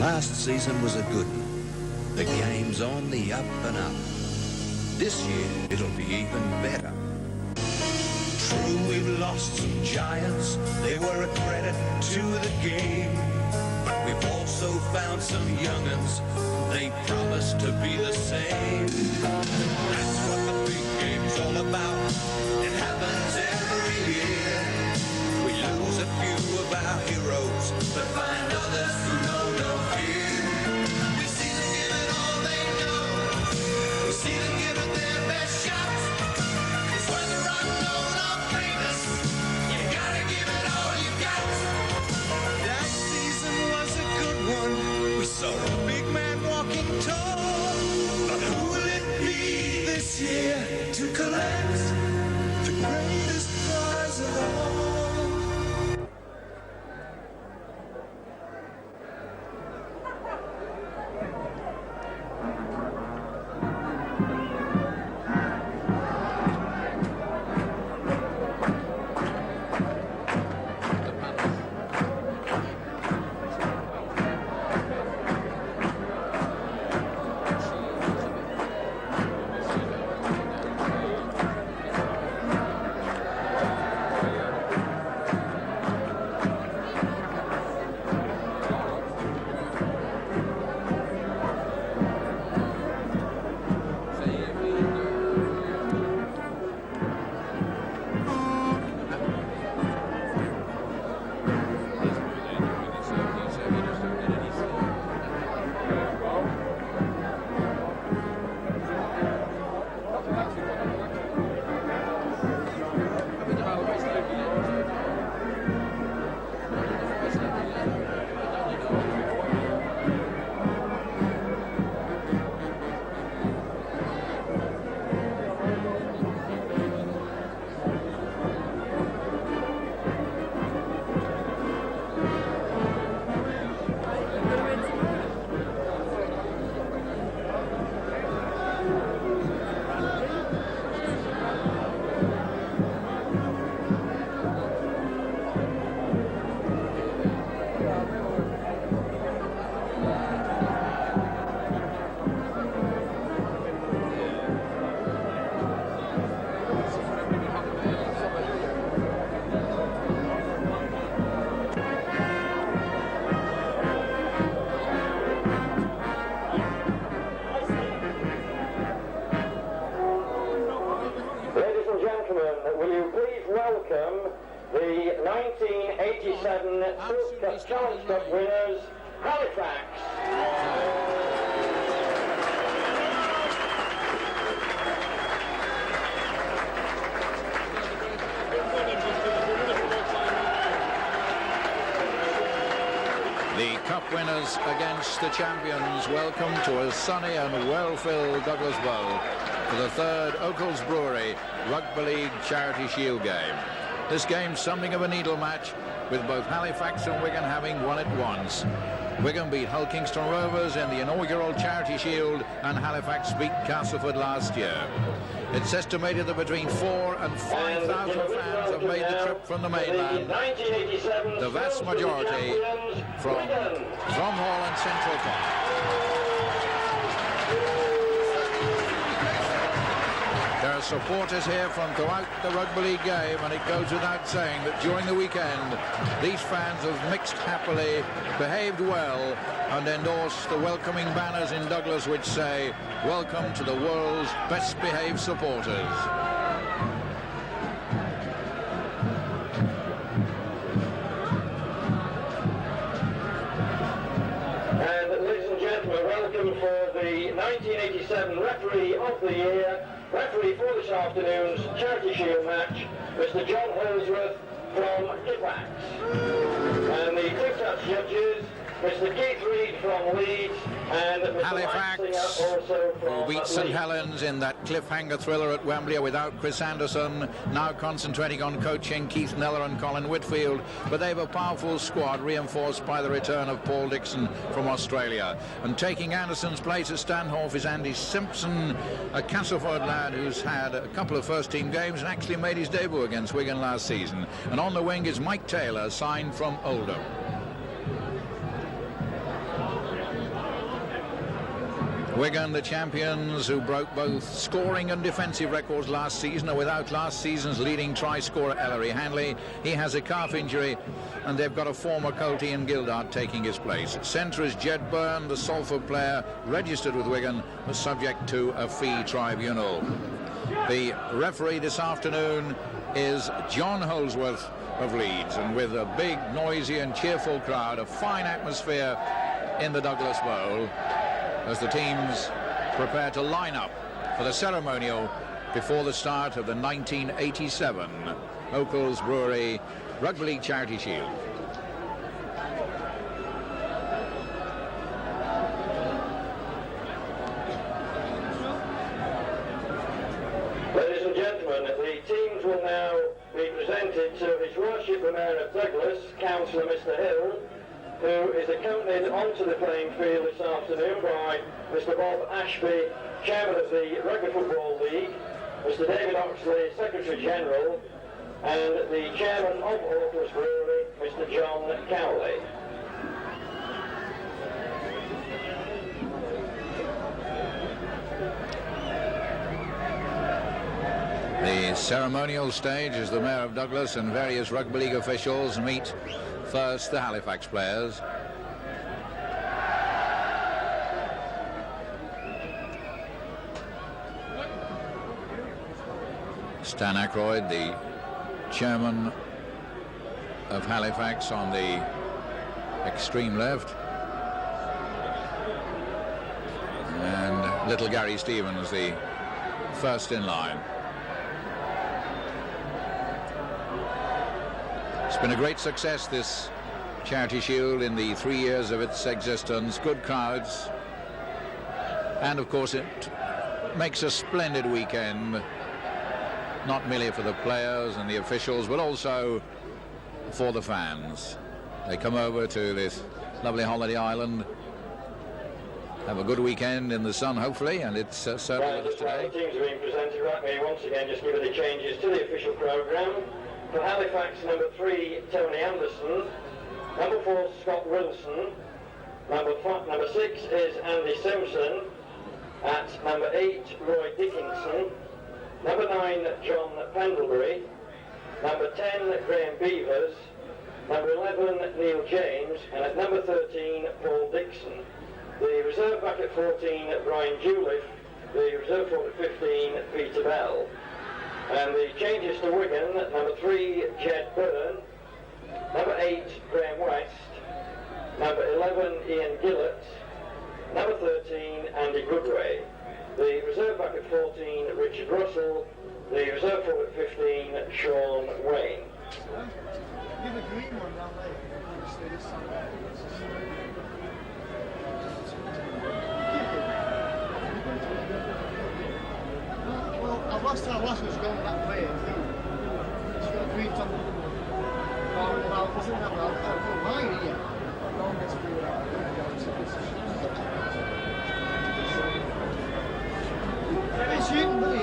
Last season was a good one. The game's on the up and up. This year, it'll be even better. True, we've lost some giants. They were a credit to the game. But we've also found some young'uns. They promise to be the same. That's what the big game's all about. It happens every year. We lose a few of our heroes, but find others who know no fear. We see them give it all they know. We see them give it their best shot. It's whether unknown or famous, you gotta give it all you got. That season was a good one. We saw a big man walking tall. But who will it be this year to collect the greatest prize of all? Will you please welcome the 1987 Silk Cup Challenge Cup winners, Halifax. The Cup winners against the champions. Welcome to a sunny and well-filled Douglas Bowl for the third Oakles Brewery Rugby League Charity Shield game. This game's something of a needle match, with both Halifax and Wigan having won it once. Wigan beat Hull Kingston Rovers in the inaugural Charity Shield, and Halifax beat Castleford last year. It's estimated that between 4,000 and 5,000 fans have made the trip from the mainland, the vast majority from Hall and Central Park. There are supporters here from throughout the Rugby League game, and it goes without saying that during the weekend these fans have mixed happily, behaved well, and endorsed the welcoming banners in Douglas which say, "Welcome to the world's best behaved supporters." And ladies and gentlemen, welcome for the 1987 Referee of the Year, referee for this afternoon's Charity Shield match, Mr. John Holsworth from Halifax. And the Cliff judges, Mr. Keith Reid from Leeds, and Mr. Halifax, also from who beat St Helens in that cliffhanger thriller at Wembley without Chris Anderson, now concentrating on coaching Keith Neller and Colin Whitfield, but they have a powerful squad reinforced by the return of Paul Dixon from Australia. And taking Anderson's place at Stanhope is Andy Simpson, a Castleford lad who's had a couple of first-team games and actually made his debut against Wigan last season. And on the wing is Mike Taylor, signed from Oldham. Wigan, the champions, who broke both scoring and defensive records last season, are without last season's leading try scorer Ellery Hanley. He has a calf injury, and they've got a former Colt Ian Gildart taking his place. Centre is Jed Byrne, the Salford player, registered with Wigan, but subject to a fee tribunal. The referee this afternoon is John Holsworth of Leeds, and with a big, noisy and cheerful crowd, a fine atmosphere in the Douglas Bowl, as the teams prepare to line up for the ceremonial before the start of the 1987 Oakles Brewery Rugby League Charity Shield. Ladies and gentlemen, the teams will now be presented to His Worship the Mayor of Douglas, Councillor Mr Hill, who is accompanied onto the playing field this afternoon by Mr Bob Ashby, Chairman of the Rugby Football League, Mr David Oxley, Secretary General, and the Chairman of Oakles Brewery, Mr John Cowley. The ceremonial stage as the Mayor of Douglas and various Rugby League officials meet first the Halifax players. Stan Aykroyd, the chairman of Halifax, on the extreme left, and little Gary Stevens, the first in line. It's been a great success, this Charity Shield, in the 3 years of its existence. Good crowds, and of course it makes a splendid weekend, not merely for the players and the officials, but also for the fans. They come over to this lovely holiday island, have a good weekend in the sun, hopefully, and it's certainly with us today. The teams are being presented. Right, may once again just give the changes to the official programme. For Halifax, number 3, Tony Anderson. Number 4, Scott Wilson. Number 6 is Andy Simpson. At number 8, Roy Dickinson. Number 9, John Pendlebury. Number 10, Graham Beavers. Number 11, Neil James. And at number 13, Paul Dixon. The reserve back at 14, Brian Juliff. The reserve forward at 15, Peter Bell. And the changes to Wigan: number 3, Jed Byrne. Number 8, Graham West. Number 11, Ian Gillett. Number 13, Andy Goodway. The reserve back at 14, Richard Russell. The reserve forward at 15, Sean Wayne. Give a green one down there. Well, last time was going that way. It's got a green top. Oh, doesn't have a line here.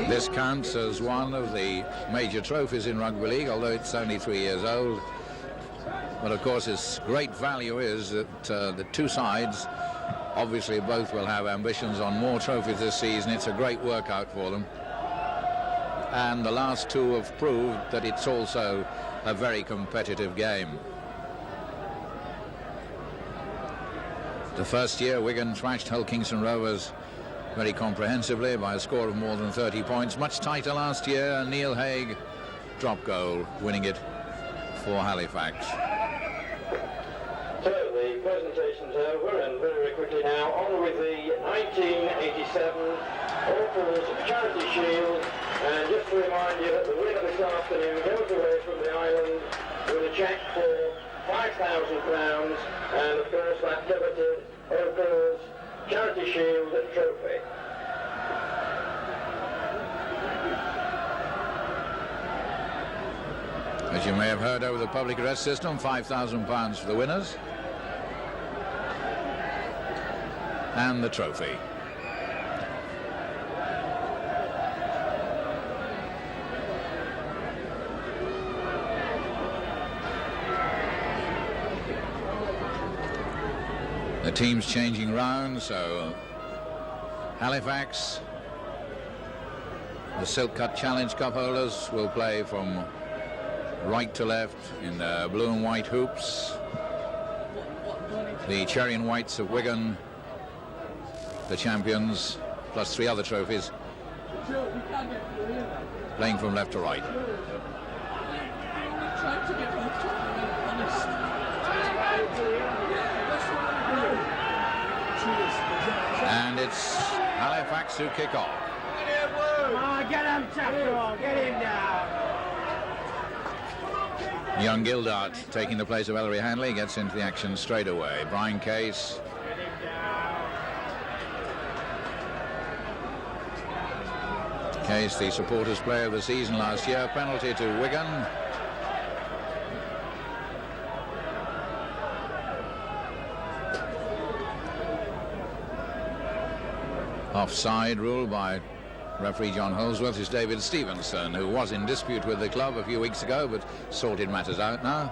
This counts as one of the major trophies in Rugby League, although it's only 3 years old. But of course its great value is that the two sides obviously both will have ambitions on more trophies this season. It's a great workout for them. And the last two have proved that it's also a very competitive game. The first year, Wigan thrashed Hull Kingston Rovers very comprehensively by a score of more than 30 points. Much tighter last year. Neil Haig drop goal, winning it for Halifax. So the presentation's over, and very quickly now on with the 1987 Oakles Charity Shield. And just to remind you that the winner this afternoon goes away from the island with a cheque for £5,000, and of course that coveted Oakles Charity Shield trophy. As you may have heard over the public address system, £5,000 for the winners. And the trophy. The team's changing round, so Halifax, the Silk Cut Challenge Cup holders, will play from right to left in blue and white hoops. The Cherry and Whites of Wigan, the champions, plus 3 other trophies, playing from left to right. And it's Halifax who kick off. Come on, get him, Chapter, get him now. Young Gildart, taking the place of Ellery Hanley, gets into the action straight away. Brian Case. Case, the supporters player of the season last year. Penalty to Wigan. Offside rule by referee John Holsworth is David Stevenson, who was in dispute with the club a few weeks ago, but sorted matters out now.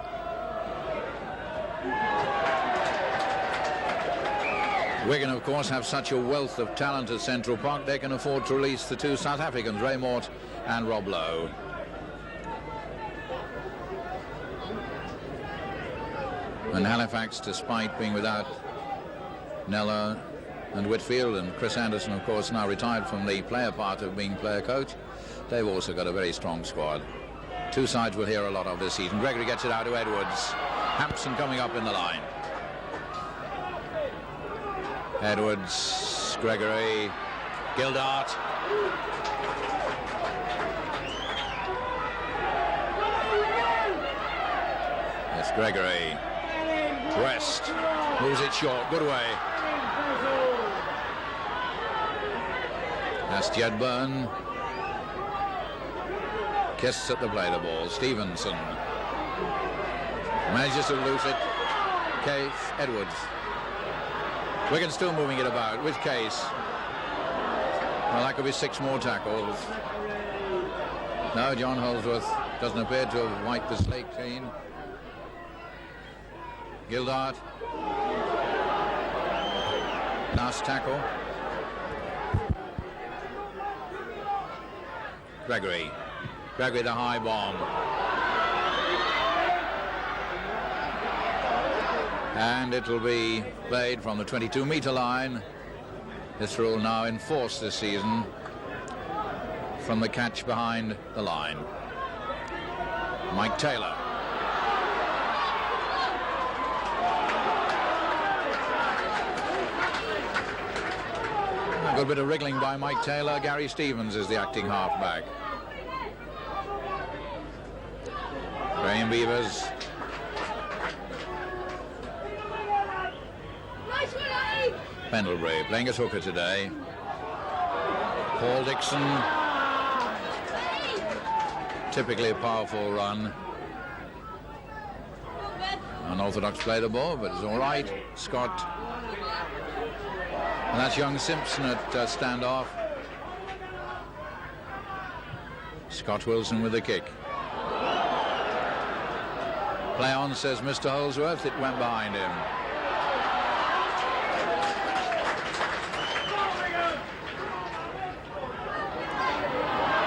Wigan, of course, have such a wealth of talent at Central Park, they can afford to release the 2 South Africans, Ray Mort and Rob Lowe. And Halifax, despite being without Nella and Whitfield, and Chris Anderson, of course, now retired from the player part of being player coach, they've also got a very strong squad. 2 sides we'll hear a lot of this season. Gregory gets it out to Edwards. Hampson coming up in the line. Edwards, Gregory, Gildart. Yes, Gregory. West moves it short. Good way. That's Jedburn. Kiss at the play the ball. Stevenson manages to lose it. Case, Edwards. Wigan still moving it about with Case. Well, that could be 6 more tackles. No, John Holsworth doesn't appear to have wiped the slate clean. Gildart. Last tackle. Gregory. Gregory the high bomb. And it'll be played from the 22-meter line. This rule now in force this season from the catch behind the line. Mike Taylor. A good bit of wriggling by Mike Taylor. Gary Stevens is the acting halfback. Graham Beavers. Pendlebury playing as hooker today. Paul Dixon. Typically a powerful run. Unorthodox play the ball, but it's all right. Scott. And that's young Simpson at standoff. Scott Wilson with the kick. Play on, says Mr. Holsworth. It went behind him.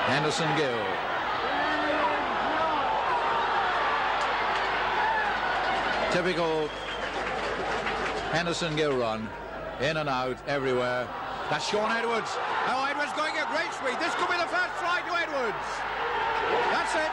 Henderson Gill. Typical Henderson Gill run. In and out, everywhere. That's Sean Edwards. Oh, Edwards going at great speed. This could be the first try to Edwards. That's it.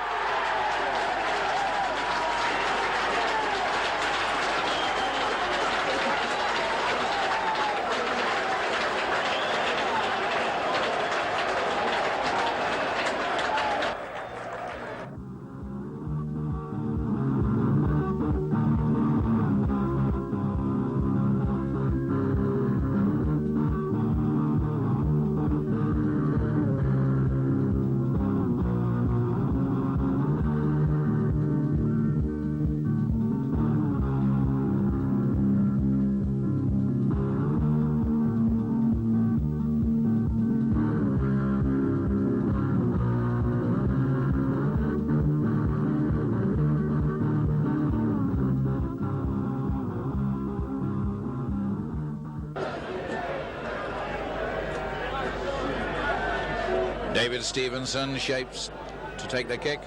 David Stevenson shapes to take the kick.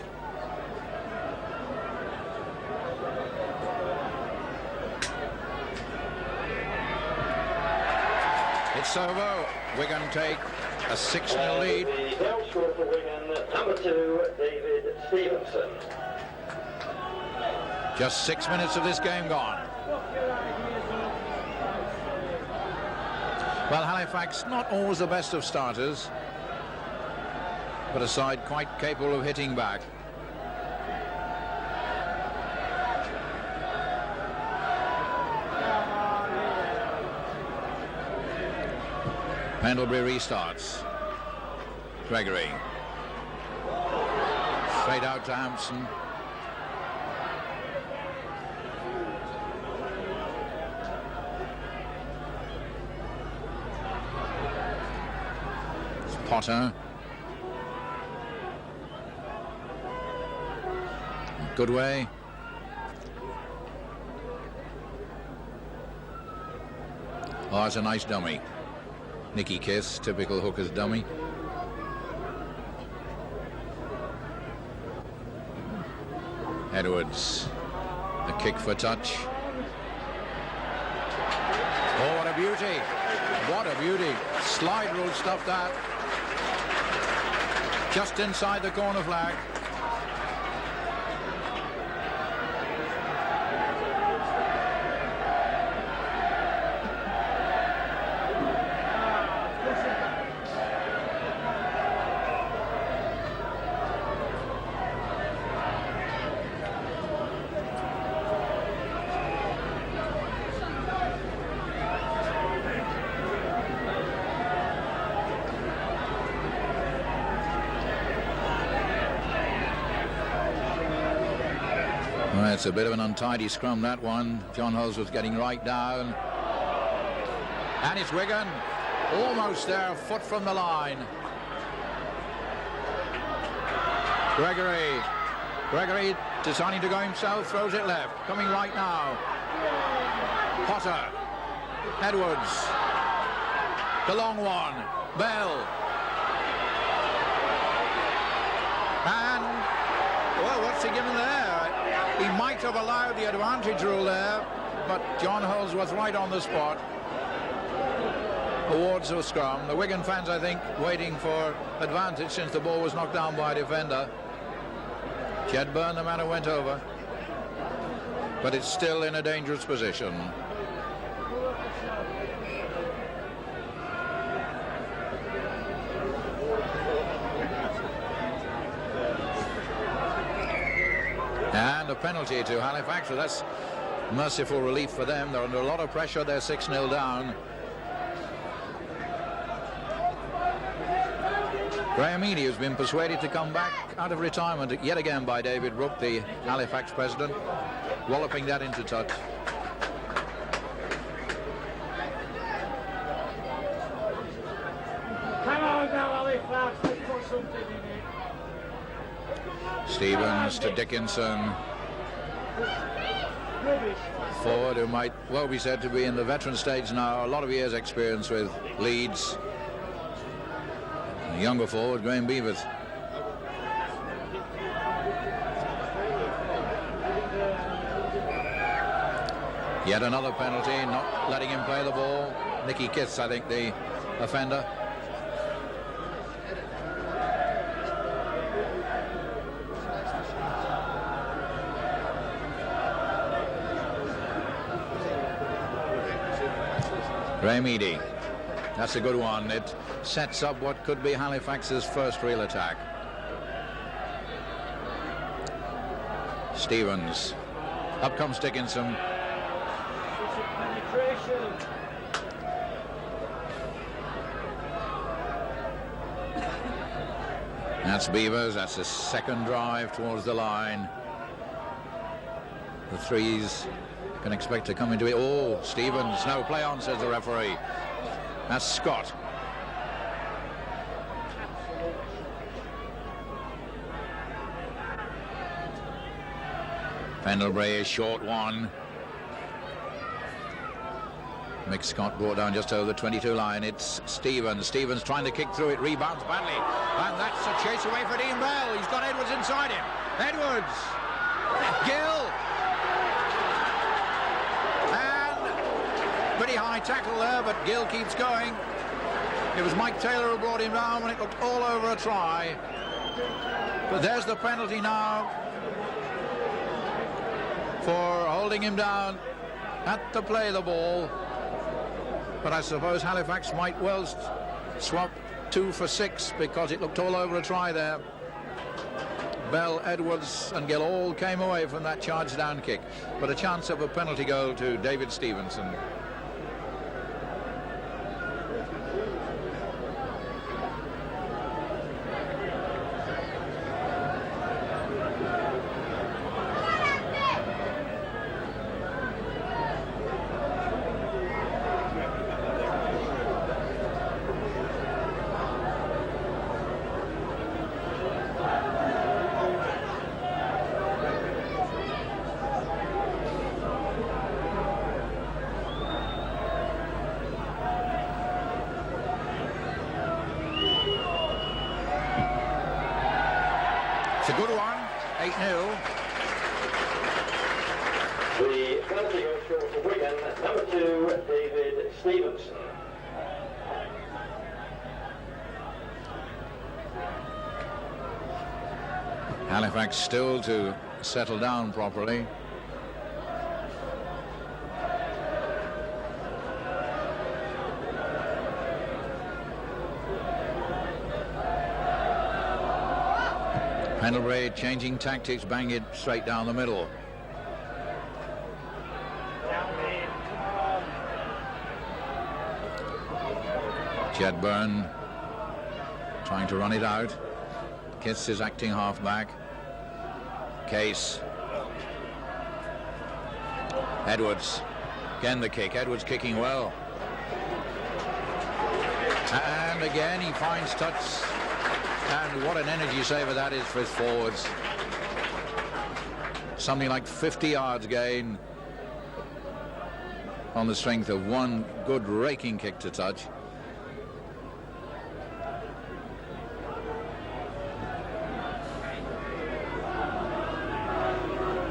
It's over. Wigan take a 6-0 lead. The goal scorer for Wigan, number 2, David Stevenson. Just 6 minutes of this game gone. Well, Halifax, not always the best of starters, but a side quite capable of hitting back. Pendlebury restarts. Gregory. Straight out to Hampson. It's Potter. Goodway. Oh, it's a nice dummy. Nicky Kiss, typical hooker's dummy. Edwards, a kick for touch. Oh, what a beauty. What a beauty. Slide rule stuff that. Just inside the corner flag. Well, it's a bit of an untidy scrum, that one. John Holsworth getting right down. And it's Wigan. Almost there, a foot from the line. Gregory deciding to go himself, throws it left. Coming right now. Potter. Edwards. The long one. Bell. And, well, what's he given there? He might have allowed the advantage rule there, but John Holsworth right on the spot. Awards the scrum. The Wigan fans, I think, waiting for advantage since the ball was knocked down by a defender. Jedburn, the man who went over. But it's still in a dangerous position. And a penalty to Halifax, so that's merciful relief for them. They're under a lot of pressure. They're 6-0 down. Graham Eady has been persuaded to come back out of retirement yet again by David Brooke, the Halifax president, walloping that into touch. Come on now, Halifax, let's put something in it. Stevens to Dickinson. Forward who might well be said to be in the veteran stage now, a lot of years experience with Leeds. A younger forward, Graham Beavers. Yet another penalty, not letting him play the ball. Nicky Kiss, I think, the offender. Graham Eady. That's a good one. It sets up what could be Halifax's first real attack. Stevens. Up comes Dickinson. That's Beavers. That's the second drive towards the line. The threes can expect to come into it. Oh, Stevens. No, play on, says the referee. That's Scott. Pendlebury, a short one. Mick Scott brought down just over the 22 line. It's Stevens. Stevens trying to kick through it, rebounds badly. And that's a chase away for Dean Bell. He's got Edwards inside him. Edwards. Gill. And pretty high tackle there, but Gill keeps going. It was Mike Taylor who brought him down when it looked all over a try. But there's the penalty now for holding him down at the play of the ball. But I suppose Halifax might well swap 2 for 6 because it looked all over a try there. Bell, Edwards and Gill all came away from that charge down kick. But a chance of a penalty goal to David Stevenson. It's a good one, 8-0. The penalty goal score for Wigan, number 2, David Stevenson. Halifax still to settle down properly. Pendlebury changing tactics, bang it straight down the middle. Jedburn trying to run it out. Kiss is acting half-back. Case. Edwards. Again the kick. Edwards kicking well. And again he finds touch. And what an energy saver that is for his forwards. Something like 50 yards gain on the strength of one good raking kick to touch.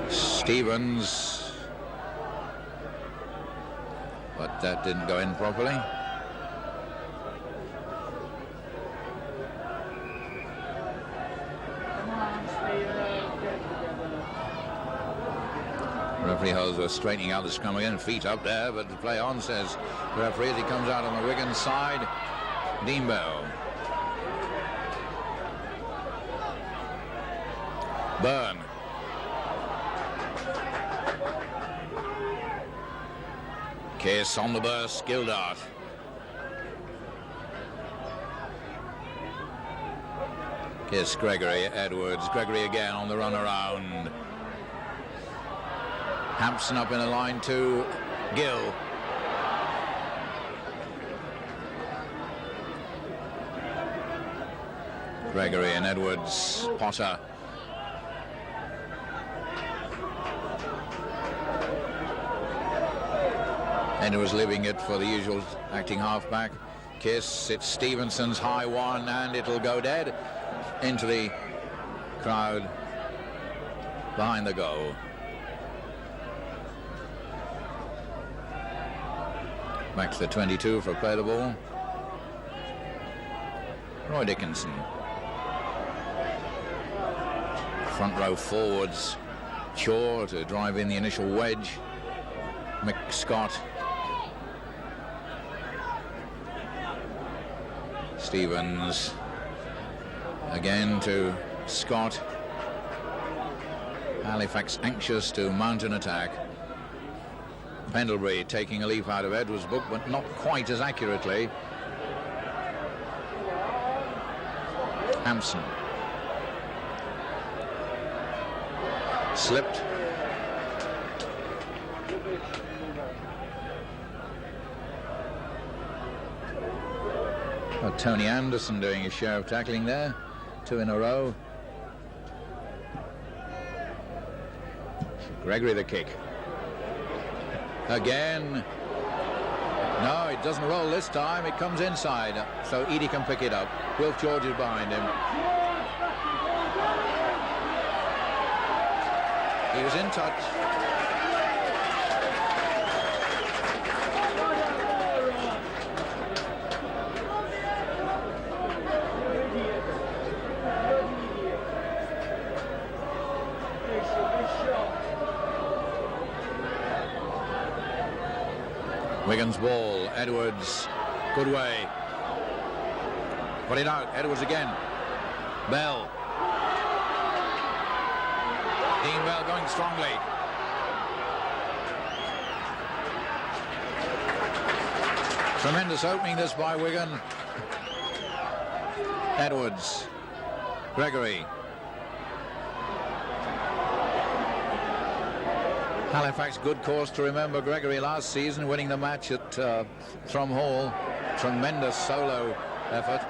Stevens, but that didn't go in properly. Referee Holdsworth straightening out the scrum again, feet up there, but the play on, says the referee as he comes out on the Wigan side. Dean Bell. Byrne. Kiss on the burst, Gildart. Kiss, Gregory, Edwards. Gregory again on the run around. Hampson up in a line to Gill. Gregory and Edwards. Potter. Edwards leaving it for the usual acting halfback. Kiss, it's Stevenson's high one and it'll go dead into the crowd behind the goal. Back to the 22 for play the ball. Roy Dickinson. Front row forwards. Shaw to drive in the initial wedge. Mick Scott. Stevens. Again to Scott. Halifax anxious to mount an attack. Pendlebury taking a leaf out of Edwards' book, but not quite as accurately. Hampson. Slipped. Tony Anderson doing his share of tackling there. 2 in a row. Gregory the kick. Again. No, it doesn't roll this time. It comes inside, so Eadie can pick it up. Wilf George is behind him. He was in touch. Wigan's ball, Edwards, good way. Put it out, Edwards again. Bell. Dean Bell going strongly. Tremendous opening this by Wigan. Edwards. Gregory. Halifax, good course to remember Gregory last season, winning the match at Thrum Hall. Tremendous solo effort.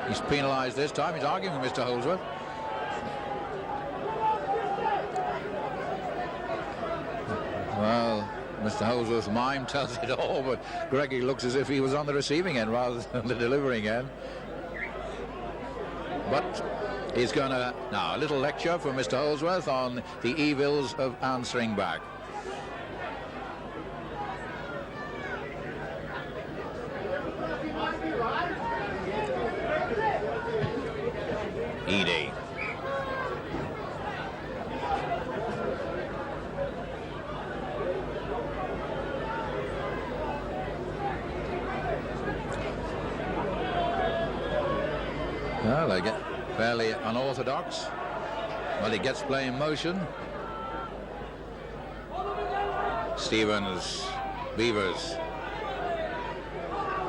He's penalised this time. He's arguing with Mr. Holdsworth. Well, Mr. Holdsworth's mime tells it all, but Gregory looks as if he was on the receiving end rather than the delivering end. But he's going to now a little lecture from Mr. Holdsworth on the evils of answering back. Eadie. Well, they get fairly unorthodox, but he gets play in motion. Stevens, Beavers.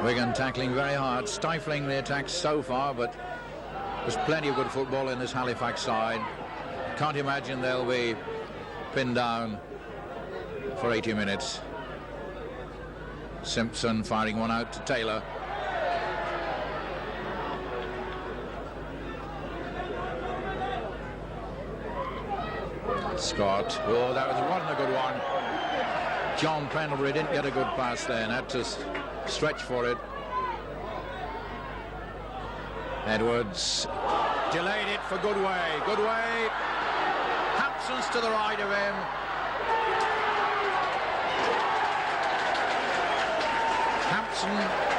Wigan tackling very hard, stifling the attacks so far, but there's plenty of good football in this Halifax side. Can't imagine they'll be pinned down for 80 minutes. Simpson firing one out to Taylor. Scott. Oh, that was a good one. John Pendlebury didn't get a good pass there and had to stretch for it. Edwards delayed it for Goodway. Goodway. Hampson's to the right of him. Hampson.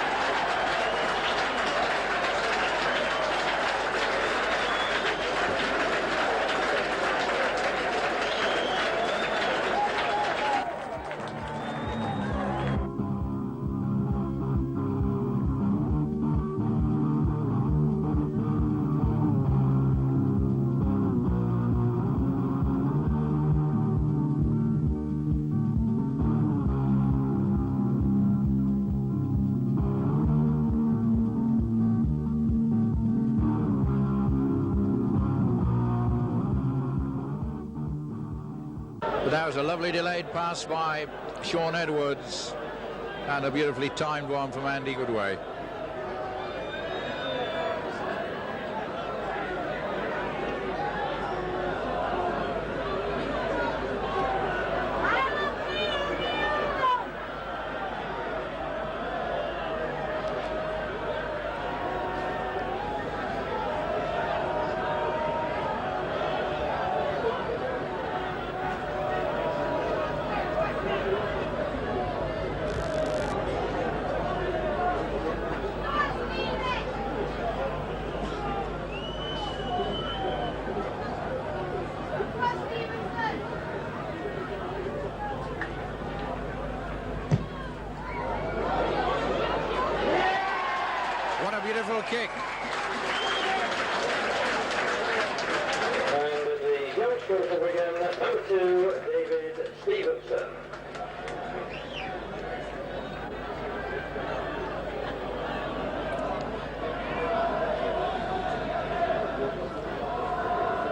But that was a lovely delayed pass by Sean Edwards and a beautifully timed one from Andy Goodway. Beautiful kick. And the youngster for Wigan, number 2, David Stevenson.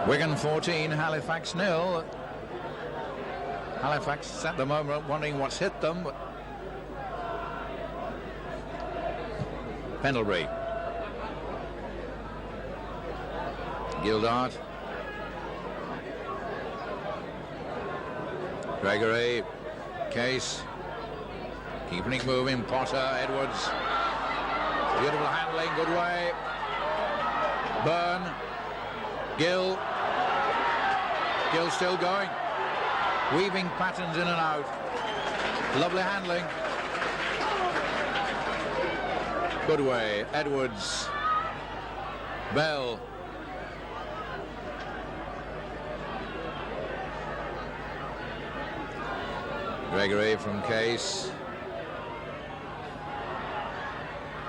Wigan 14, Halifax 0. Halifax at the moment wondering what's hit them. But Pendlebury. Gildart. Gregory. Case. Keeping it moving, Potter, Edwards. Beautiful handling, good way. Byrne. Gill. Gill still going. Weaving patterns in and out. Lovely handling. Good way, Edwards. Bell. Gregory from Case.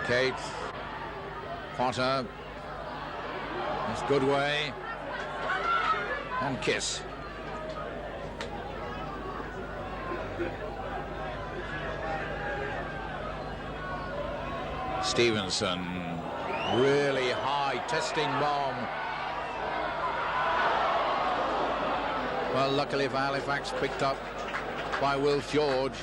Kate. Potter. That's good way. And Kiss. Stevenson. Really high testing bomb. Well, luckily for Halifax, picked up by Wilf George.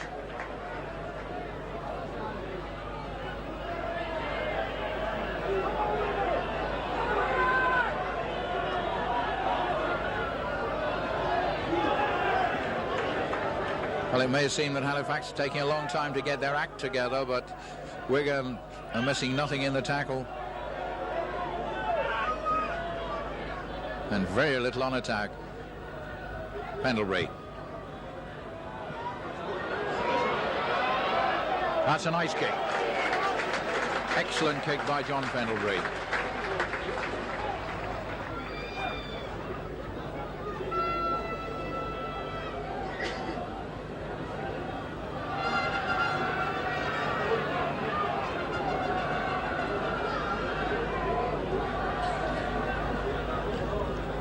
Well, it may seem that Halifax is taking a long time to get their act together, but Wigan are missing nothing in the tackle. And very little on attack. Pendlebury. That's a nice kick. Excellent kick by John Pendlebury.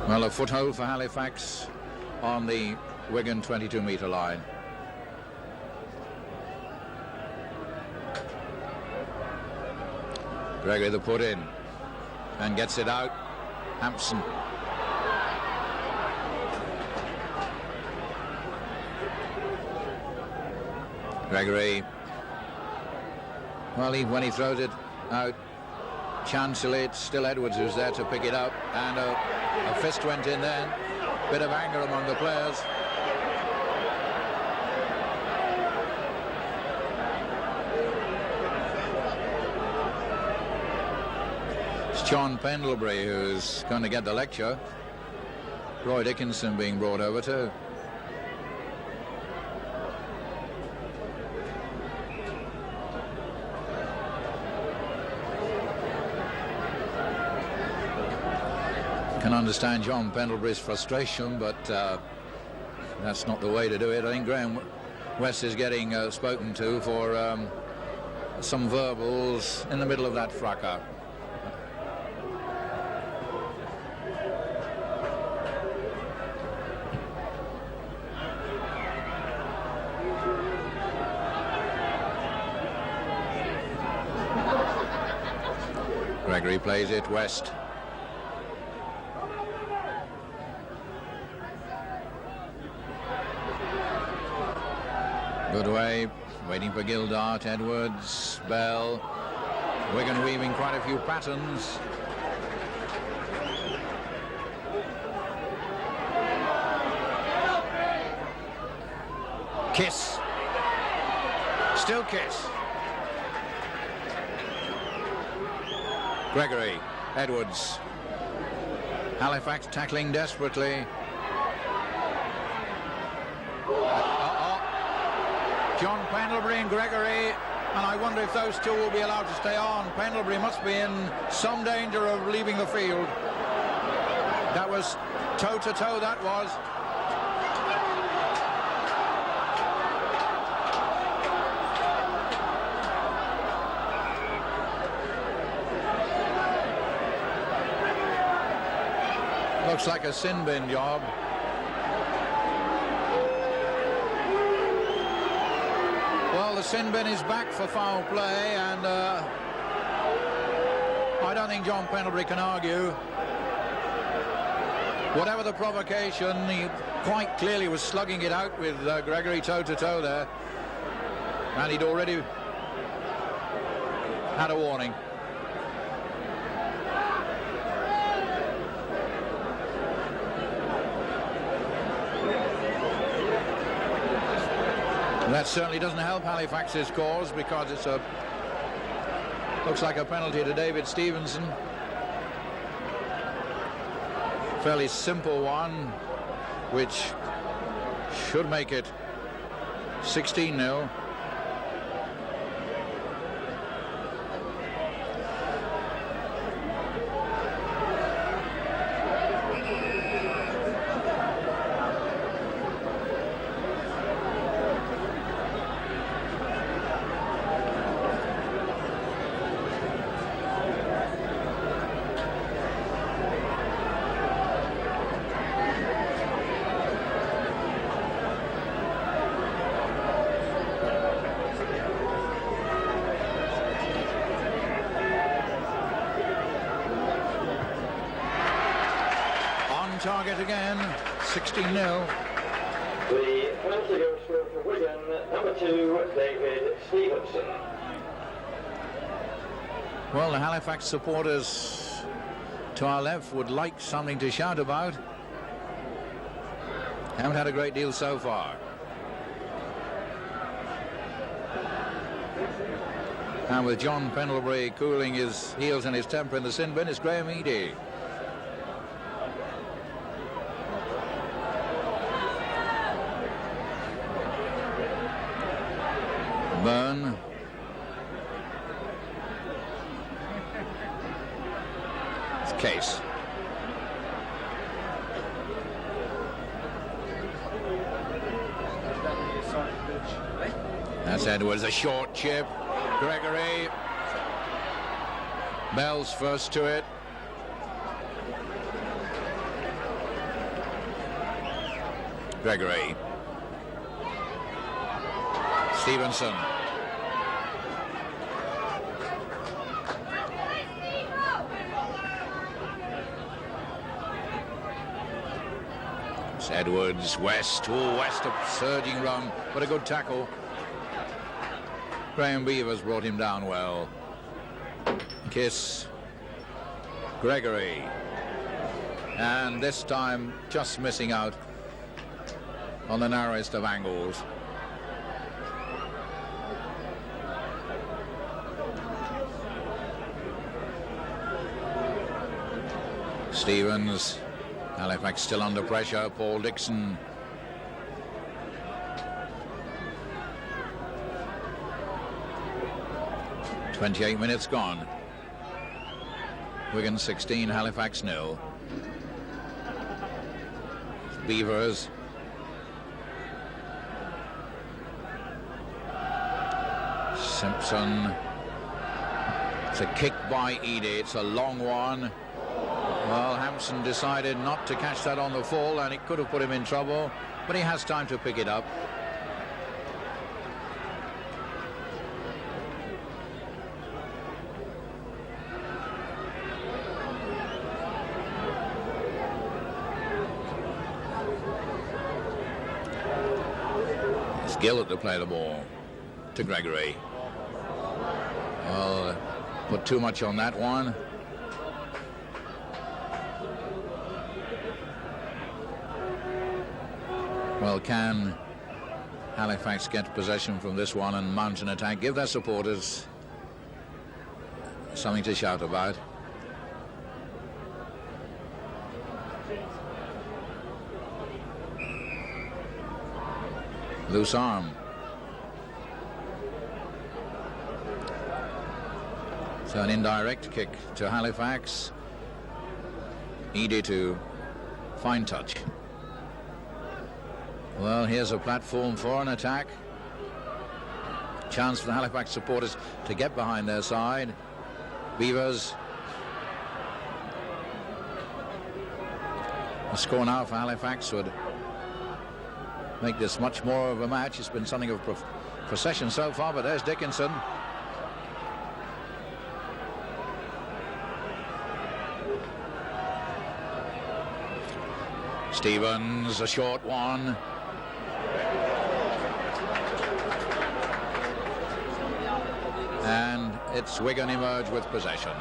Well, a foothold for Halifax on the Wigan 22-metre line. Gregory the put in and gets it out. Hampson. Gregory. Well, when he throws it out, chancellor, it's still Edwards who's there to pick it up, and a fist went in then. Bit of anger among the players. It's John Pendlebury who's going to get the lecture. Roy Dickinson being brought over too. Can understand John Pendlebury's frustration, but that's not the way to do it. I think Graham West is getting spoken to for some verbals in the middle of that fracas. Gregory plays it, West. Good way, waiting for Gildart, Edwards, Bell. Wigan weaving quite a few patterns. Kiss. Still Kiss. Gregory, Edwards. Halifax tackling desperately. John Pendlebury and Gregory, and I wonder if those two will be allowed to stay on. Pendlebury must be in some danger of leaving the field. That was toe-to-toe, that was. Looks like a sin bin job. Well, the sin bin is back for foul play, and I don't think John Pendlebury can argue. Whatever the provocation, he quite clearly was slugging it out with Gregory toe-to-toe there, and he'd already had a warning. That certainly doesn't help Halifax's cause, because it's looks like a penalty to David Stevenson. Fairly simple one, which should make it 16-0. Target again, 16-0. The penalty goes for Wigan, number 2, David Stevenson. Well, the Halifax supporters to our left would like something to shout about. Haven't had a great deal so far. And with John Pendlebury cooling his heels and his temper in the sin bin, it's Graham Eady. Byrne. It's Case. That's Edwards, a short chip. Gregory. Bell's first to it. Gregory. Stevenson. It's Edwards, West. Oh, West, a surging run, but a good tackle. Graham Beavers brought him down well. Kiss. Gregory. And this time just missing out on the narrowest of angles. Stevens. Halifax still under pressure. Paul Dixon. "28 minutes gone. Wigan 16, Halifax 0. Beavers. Simpson. It's a kick by Eady. It's a long one. Well, Hampson decided not to catch that on the full, and it could have put him in trouble, but he has time to pick it up. It's Gillett to play the ball to Gregory. Well, put too much on that one. Well, can Halifax get possession from this one and mount an attack, give their supporters something to shout about? Loose arm. So an indirect kick to Halifax. Eady to fine touch. Well, here's a platform for an attack. Chance for the Halifax supporters to get behind their side. Beavers. A score now for Halifax would make this much more of a match. It's been something of procession so far, but there's Dickinson. Stevens, a short one. And it's Wigan emerge with possession.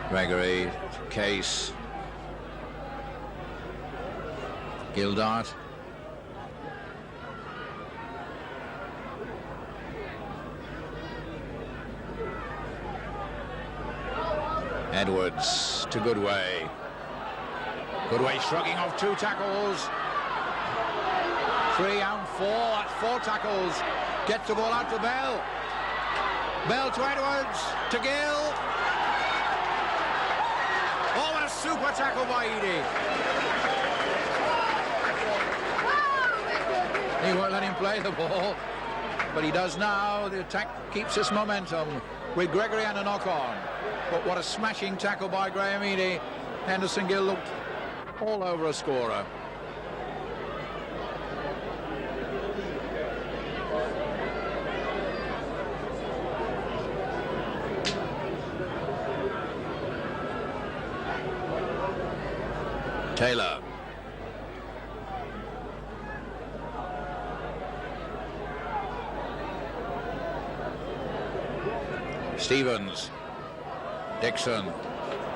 Gregory, Case, Gildart. Edwards to Goodway. Goodway shrugging off 2 tackles. 3 and 4. That's 4 tackles. Gets the ball out to Bell. Bell to Edwards. To Gill. Oh, what a super tackle by Eadie. He won't let him play the ball, but he does now. The attack keeps its momentum with Gregory and a knock-on. But what a smashing tackle by Graham Eadie. Henderson Gill looked all over a scorer. Taylor. Stevens. Dixon.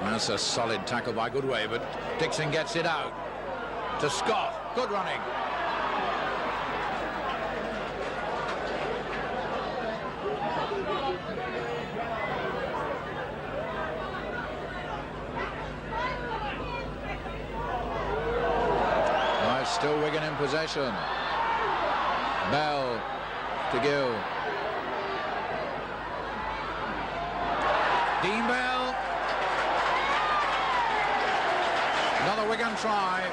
That's a solid tackle by Goodway, but Dixon gets it out to Scott. Good running. Still Wigan in possession. Bell to Gill. Dean Bell. Another Wigan try.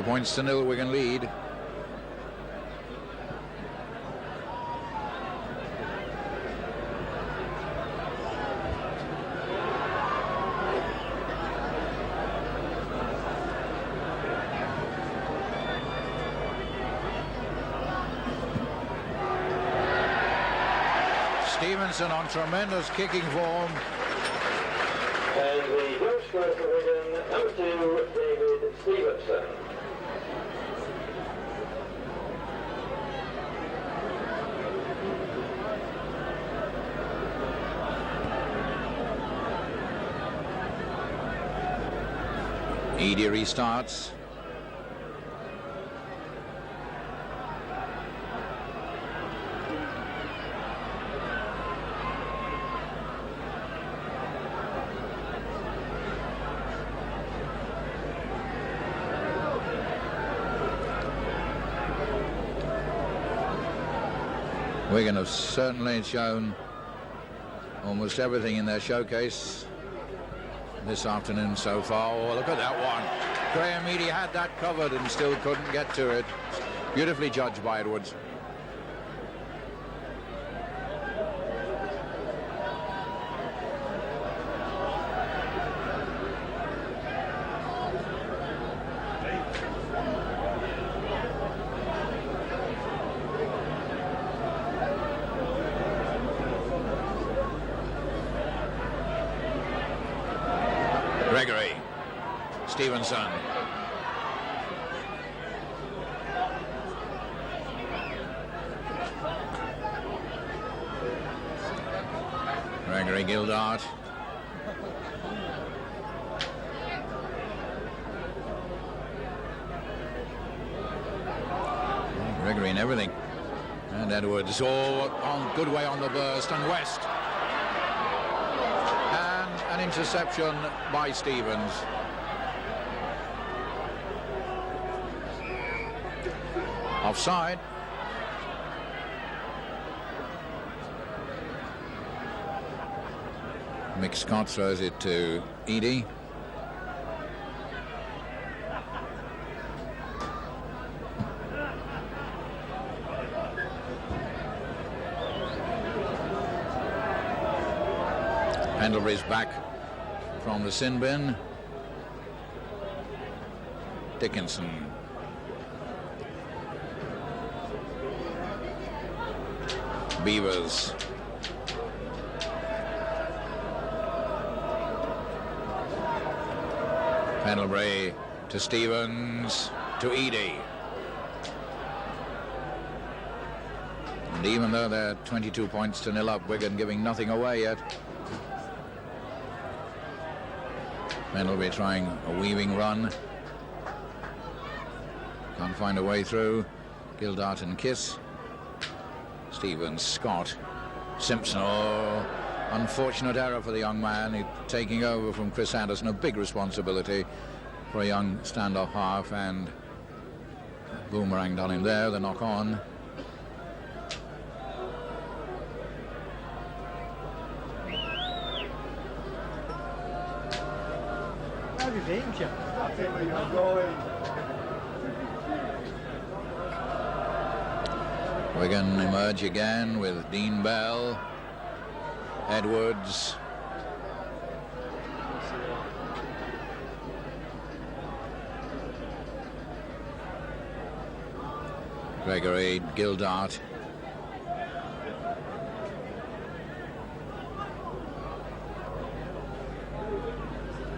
Points to 0, Wigan lead. Stevenson on tremendous kicking form. And the goal scorer for Wigan, number 2, David Stevenson. Eadie restarts. Wigan have certainly shown almost everything in their showcase this afternoon so far. Oh, look at that one. Graham Eadie had that covered and still couldn't get to it. Beautifully judged by Edwards. Gregory. Stevenson. Gregory Gildart. Gregory and everything. And Edwards all on good way on the burst, and West. An interception by Stevens. Offside. Mick Scott throws it to Eadie. Pendlebury's back from the sin bin. Dickinson. Beavers. Pendlebury to Stevens to Eadie. And even though they're 22 points to 0 up, Wigan giving nothing away yet. Pendlebury trying a weaving run. Can't find a way through. Gildart and Kiss. Stevens, Scott, Simpson. Oh, unfortunate error for the young man. He's taking over from Chris Anderson. A big responsibility for a young standoff half, and boomeranged on him there, the knock on. How do you think, Chip? I think where you're going. Wigan emerge again with Dean Bell, Edwards, Gregory, Gildart,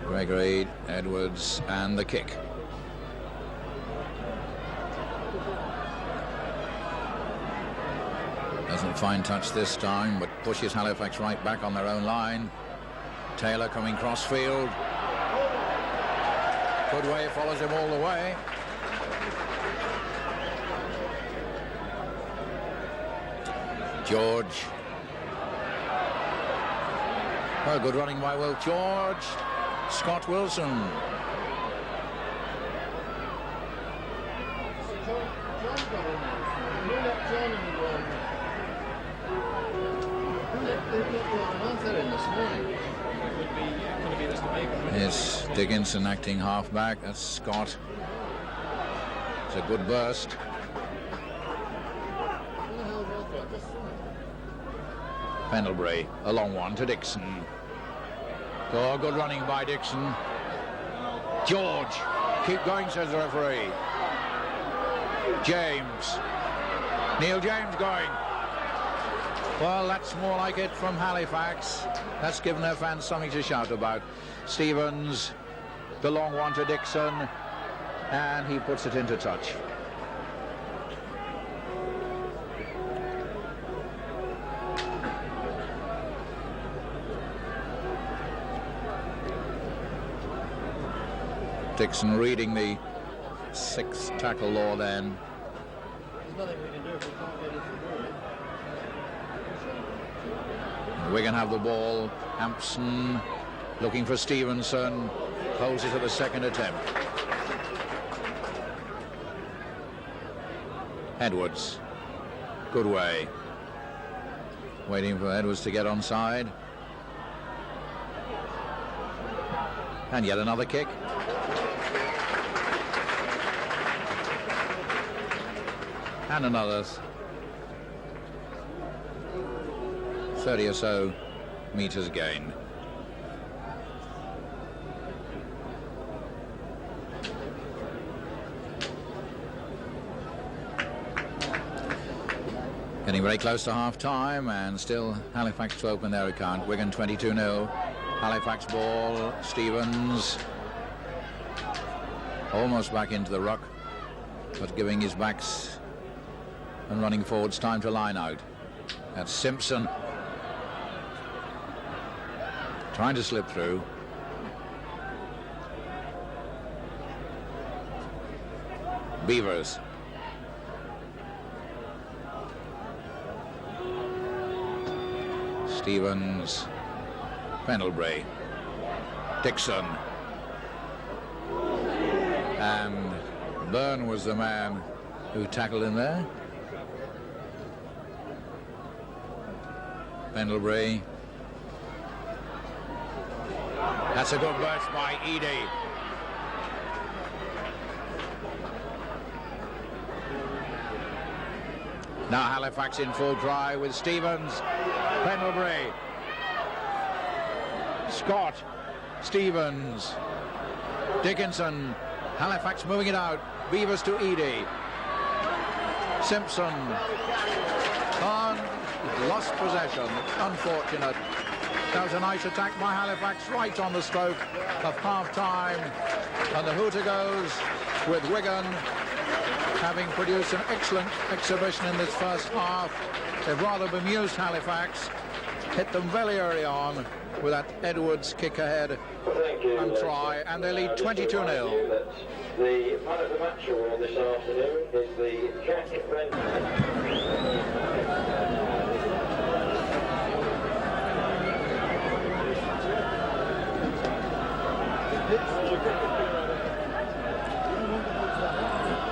Gregory, Edwards, and the kick. Doesn't find touch this time, but pushes Halifax right back on their own line. Taylor coming crossfield. Goodway follows him all the way. George. Oh, good running by Will George. Scott Wilson. It's Dickinson acting half-back. That's Scott. It's a good burst. Pendlebury, a long one to Dixon. Oh, good running by Dixon. George, keep going, says the referee. James. Neil James going. Well, that's more like it from Halifax. That's given their fans something to shout about. Stevens, the long one to Dixon, and he puts it into touch. Dixon reading the 6th tackle law then. There's nothing we can do if we can't get it through. Wigan have the ball. Hampson looking for Stevenson. Holds it at the second attempt. Edwards. Goodway. Waiting for Edwards to get onside. And yet another kick. And another 30 or so meters gained. Getting very close to half-time, and still Halifax to open their account. Wigan 22-0. Halifax ball. Stevens almost back into the ruck, but giving his backs and running forwards time to line out. That's Simpson trying to slip through. Beavers. Stevens. Pendlebury. Dixon. And Byrne was the man who tackled him there. Pendlebury. That's a good burst by Eadie. Now Halifax in full cry with Stevens, Pendlebury, Scott, Stevens, Dickinson, Halifax moving it out, Beavers to Eadie, Simpson, lost possession, unfortunate. That was a nice attack by Halifax right on the stroke of half-time, and the hooter goes with Wigan having produced an excellent exhibition in this first half. They've rather bemused Halifax, hit them very early on with that Edwards kick ahead and try, and they lead 22-0. The man of the match award this afternoon is the Jack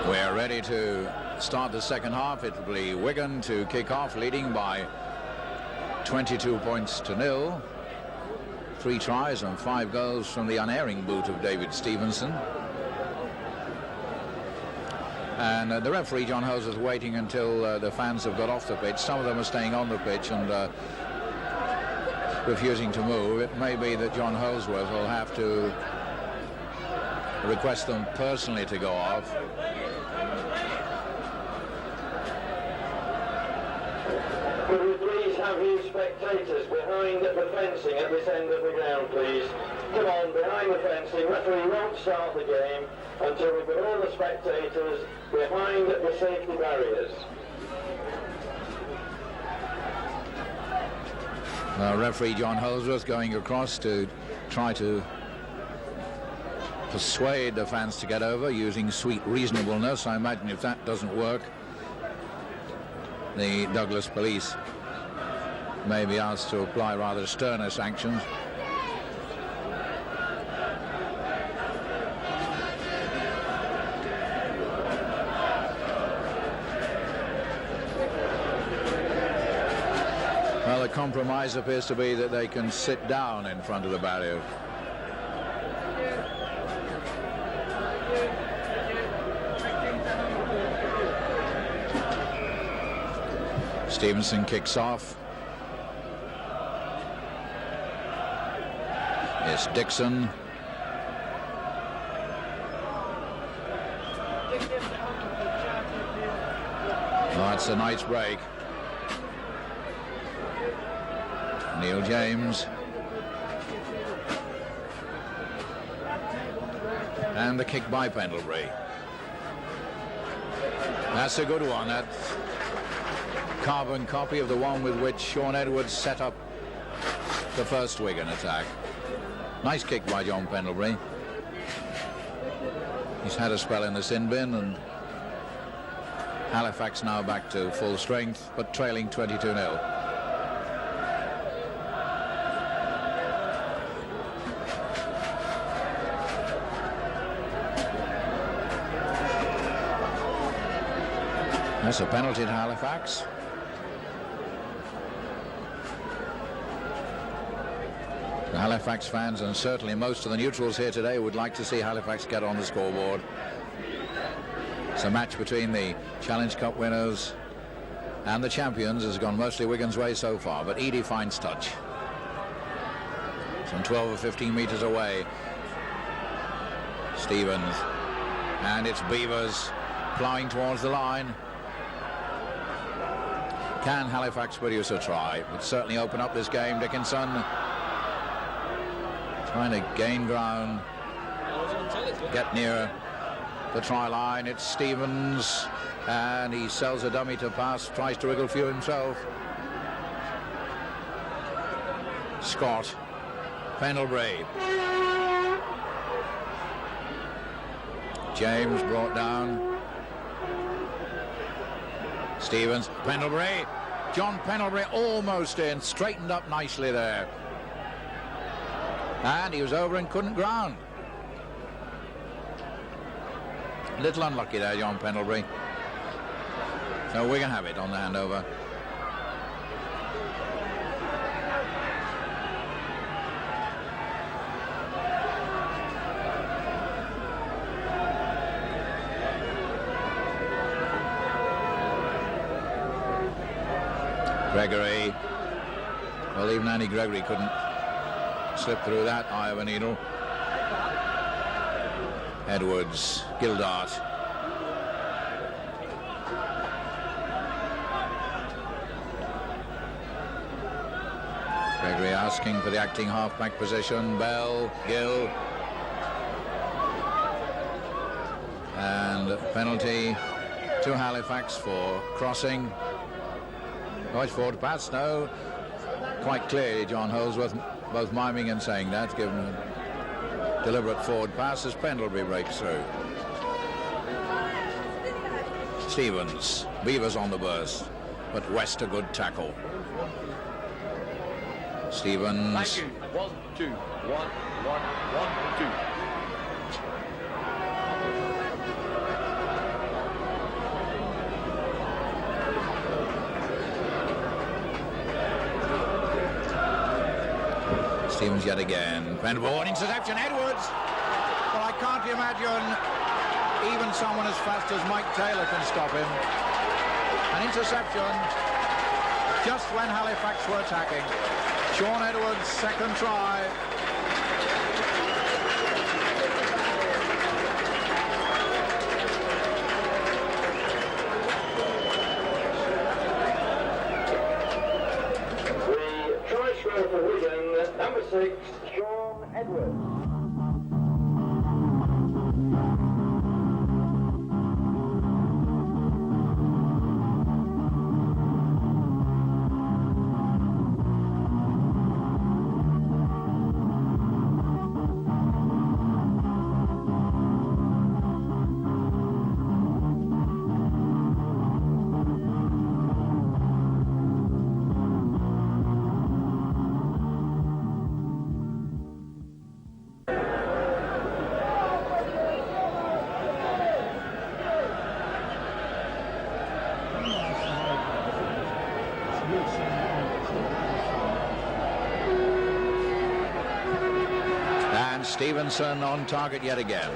We're ready to start the second half. It will be Wigan to kick off, leading by 22 points to 0. 3 tries and 5 goals from the unerring boot of David Stevenson. And the referee, John Holsworth, waiting until the fans have got off the pitch. Some of them are staying on the pitch and refusing to move. It may be that John Holsworth will have to request them personally to go off. Could we please have you spectators behind the fencing at this end of the ground, please? Come on, behind the fencing. Referee won't start the game until we've got all the spectators behind the safety barriers. Referee John Holsworth going across to try to persuade the fans to get over using sweet reasonableness. I imagine if that doesn't work, the Douglas police may be asked to apply rather sterner sanctions. Well, the compromise appears to be that they can sit down in front of the barrier. Stevenson kicks off. It's Dixon. Oh, it's a nice break. Neil James. And the kick by Pendlebury. That's a good one. That carbon copy of the one with which Sean Edwards set up the first Wigan attack. Nice kick by John Pendlebury. He's had a spell in the sin bin, and Halifax now back to full strength, but trailing 22-0. That's a penalty to Halifax. The Halifax fans, and certainly most of the neutrals here today, would like to see Halifax get on the scoreboard. It's a match between the Challenge Cup winners and the champions. Has gone mostly Wigan's way so far, but Eadie finds touch. Some 12 or 15 metres away. Stevens, and it's Beavers ploughing towards the line. Can Halifax produce a try? Would certainly open up this game. Dickinson trying to gain ground, get nearer the try line. It's Stevens, and he sells a dummy to pass, tries to wriggle few himself. Scott, Pendlebury, James brought down. Stevens, Pendlebury, John Pendlebury almost in, straightened up nicely there. And he was over and couldn't ground. A little unlucky there, John Pendlebury. So we can have it on the handover. Gregory. Well, even Andy Gregory couldn't slip through that eye of a needle. Edwards, Gildart. Gregory asking for the acting half-back position. Bell, Gill. And penalty to Halifax for crossing. Oh, it's forward pass. No. Quite clearly, John Holsworth both miming and saying that, given a deliberate forward pass as Pendlebury breaks through. Stevens, Beavers on the burst, but West a good tackle. Stevens. Thank you. 1, 2, 1, 1, 1, 2. Stevens yet again. Pendlebury, interception, Edwards. Well, I can't imagine even someone as fast as Mike Taylor can stop him. An interception just when Halifax were attacking. Sean Edwards' second try. The try scorer for Wigan, number 6, Sean Edwards. Stevenson on target yet again.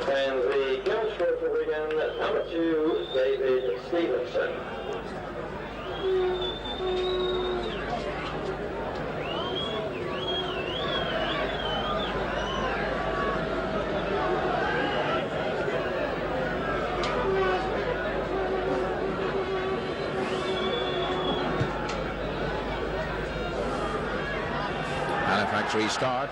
And the goal scorer for Wigan, number 2, David Stevenson. Halifax restart.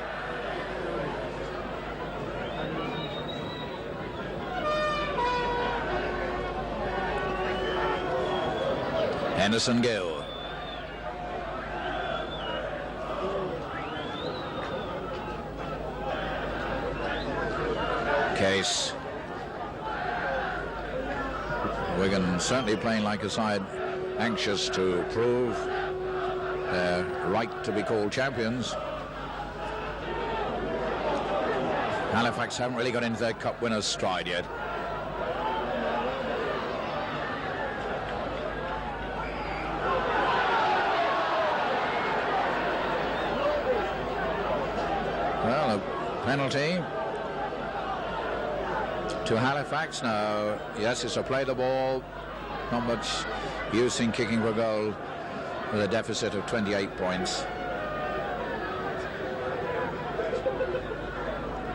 Henderson Gill. Case. Wigan certainly playing like a side anxious to prove their right to be called champions. Halifax haven't really got into their cup winners' stride yet. Well, a penalty to Halifax now. Yes, it's a play the ball. Not much use in kicking for a goal with a deficit of 28 points.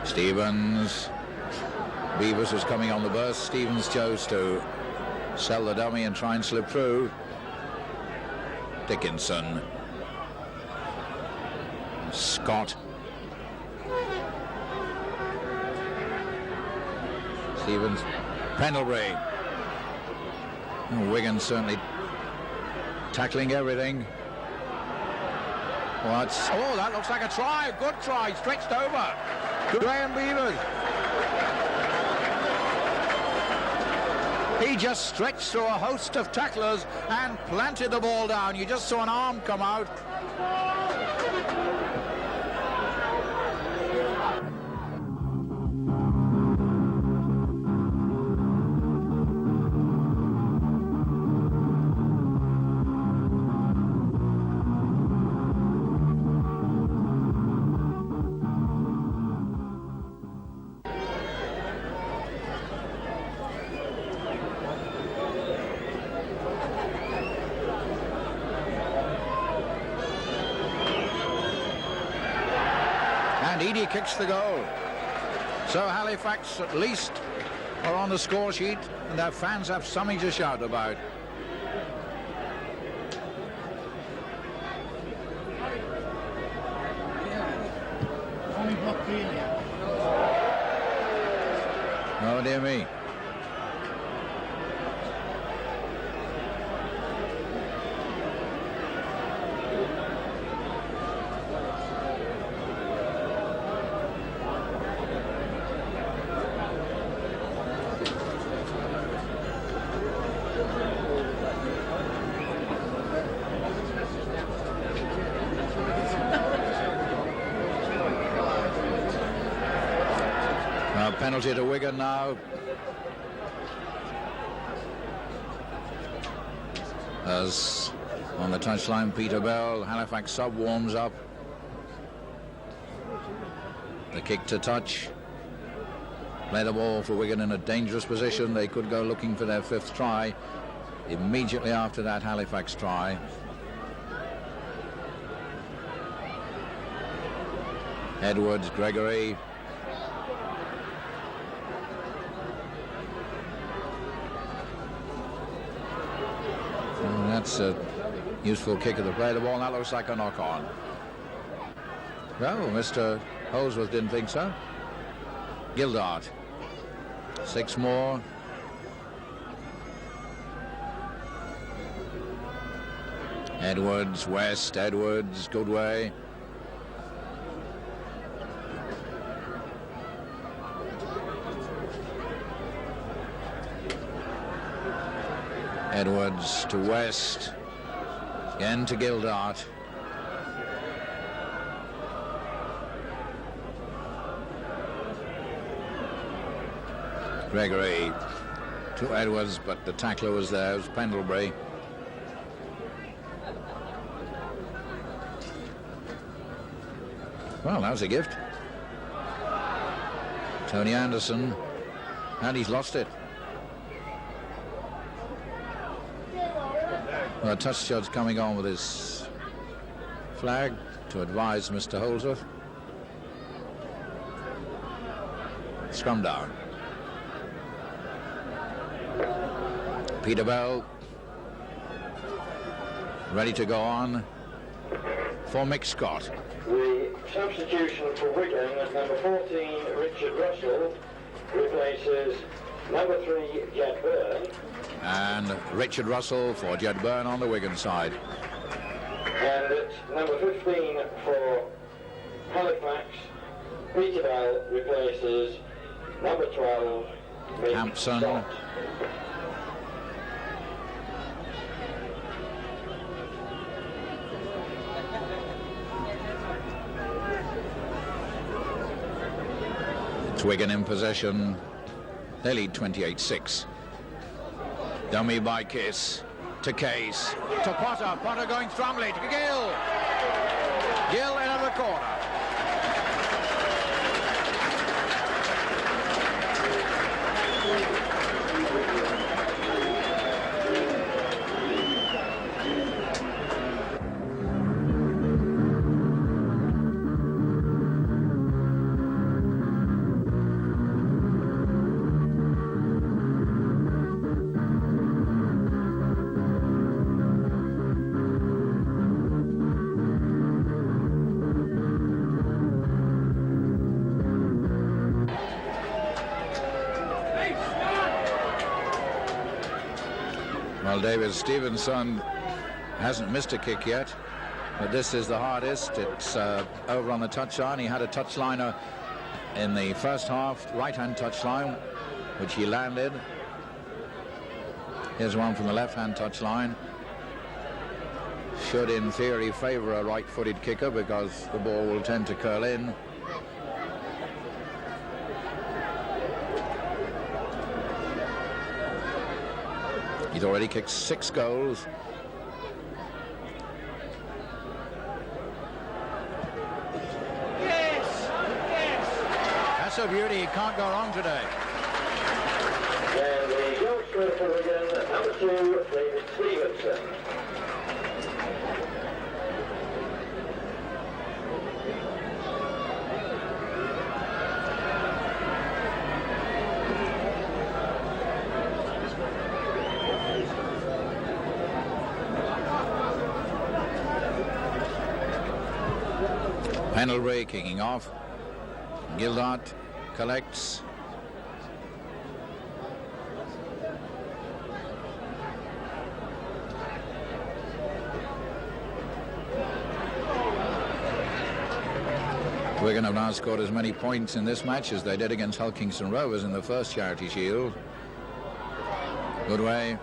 Stevens. Beavers was coming on the burst. Stevens chose to sell the dummy and try and slip through. Dickinson. Scott. Stevens. Pendlebury. Wigan certainly tackling everything. Oh, that looks like a try. Good try. Stretched over. Good Graham Beavers. He just stretched through a host of tacklers and planted the ball down. You just saw an arm come out. And Eadie kicks the goal. So Halifax at least are on the score sheet, and their fans have something to shout about. Only block green here. Oh dear me. Penalty to Wigan now. As on the touchline, Peter Bell, Halifax sub warms up. The kick to touch. Play the ball for Wigan in a dangerous position. They could go looking for their 5th try. Immediately after that Halifax try. Edwards, Gregory. That's a useful kick of the play. The ball, that looks like a knock-on. Well, Mr. Holsworth didn't think so. Gildart. 6 more. Edwards, West, Edwards, Goodway. Edwards to West, again to Gildart. Gregory to Edwards, but the tackler was there, it was Pendlebury. Well, that was a gift. Tony Anderson, and he's lost it. Well, a touch judge coming on with his flag to advise Mr. Holsworth. Scrum down. Peter Bell ready to go on for Mick Scott. The substitution for Wigan, number 14, Richard Russell, replaces number 3, Jed Byrne. And Richard Russell for Jed Byrne on the Wigan side. And at number 15 for Halifax, Peter Bell replaces number 12, Mick Hampson. Scott. It's Wigan in possession. They lead 28-6. Dummy by Kiss to Case to Potter. Potter going strongly to Gill. Gill into the corner. Well, David Stevenson hasn't missed a kick yet, but this is the hardest. It's over on the touchline. He had a touchliner in the first half, right-hand touchline, which he landed. Here's one from the left-hand touchline. Should, in theory, favour a right-footed kicker because the ball will tend to curl in. He's already kicked 6 goals. Yes! Yes! That's a beauty. He can't go wrong today. And the goal scorer for Wigan, number 2, David Stevenson. Pendlebury kicking off. Gildart collects. Wigan have now scored as many points in this match as they did against Hull Kingston Rovers in the first Charity Shield. Good way.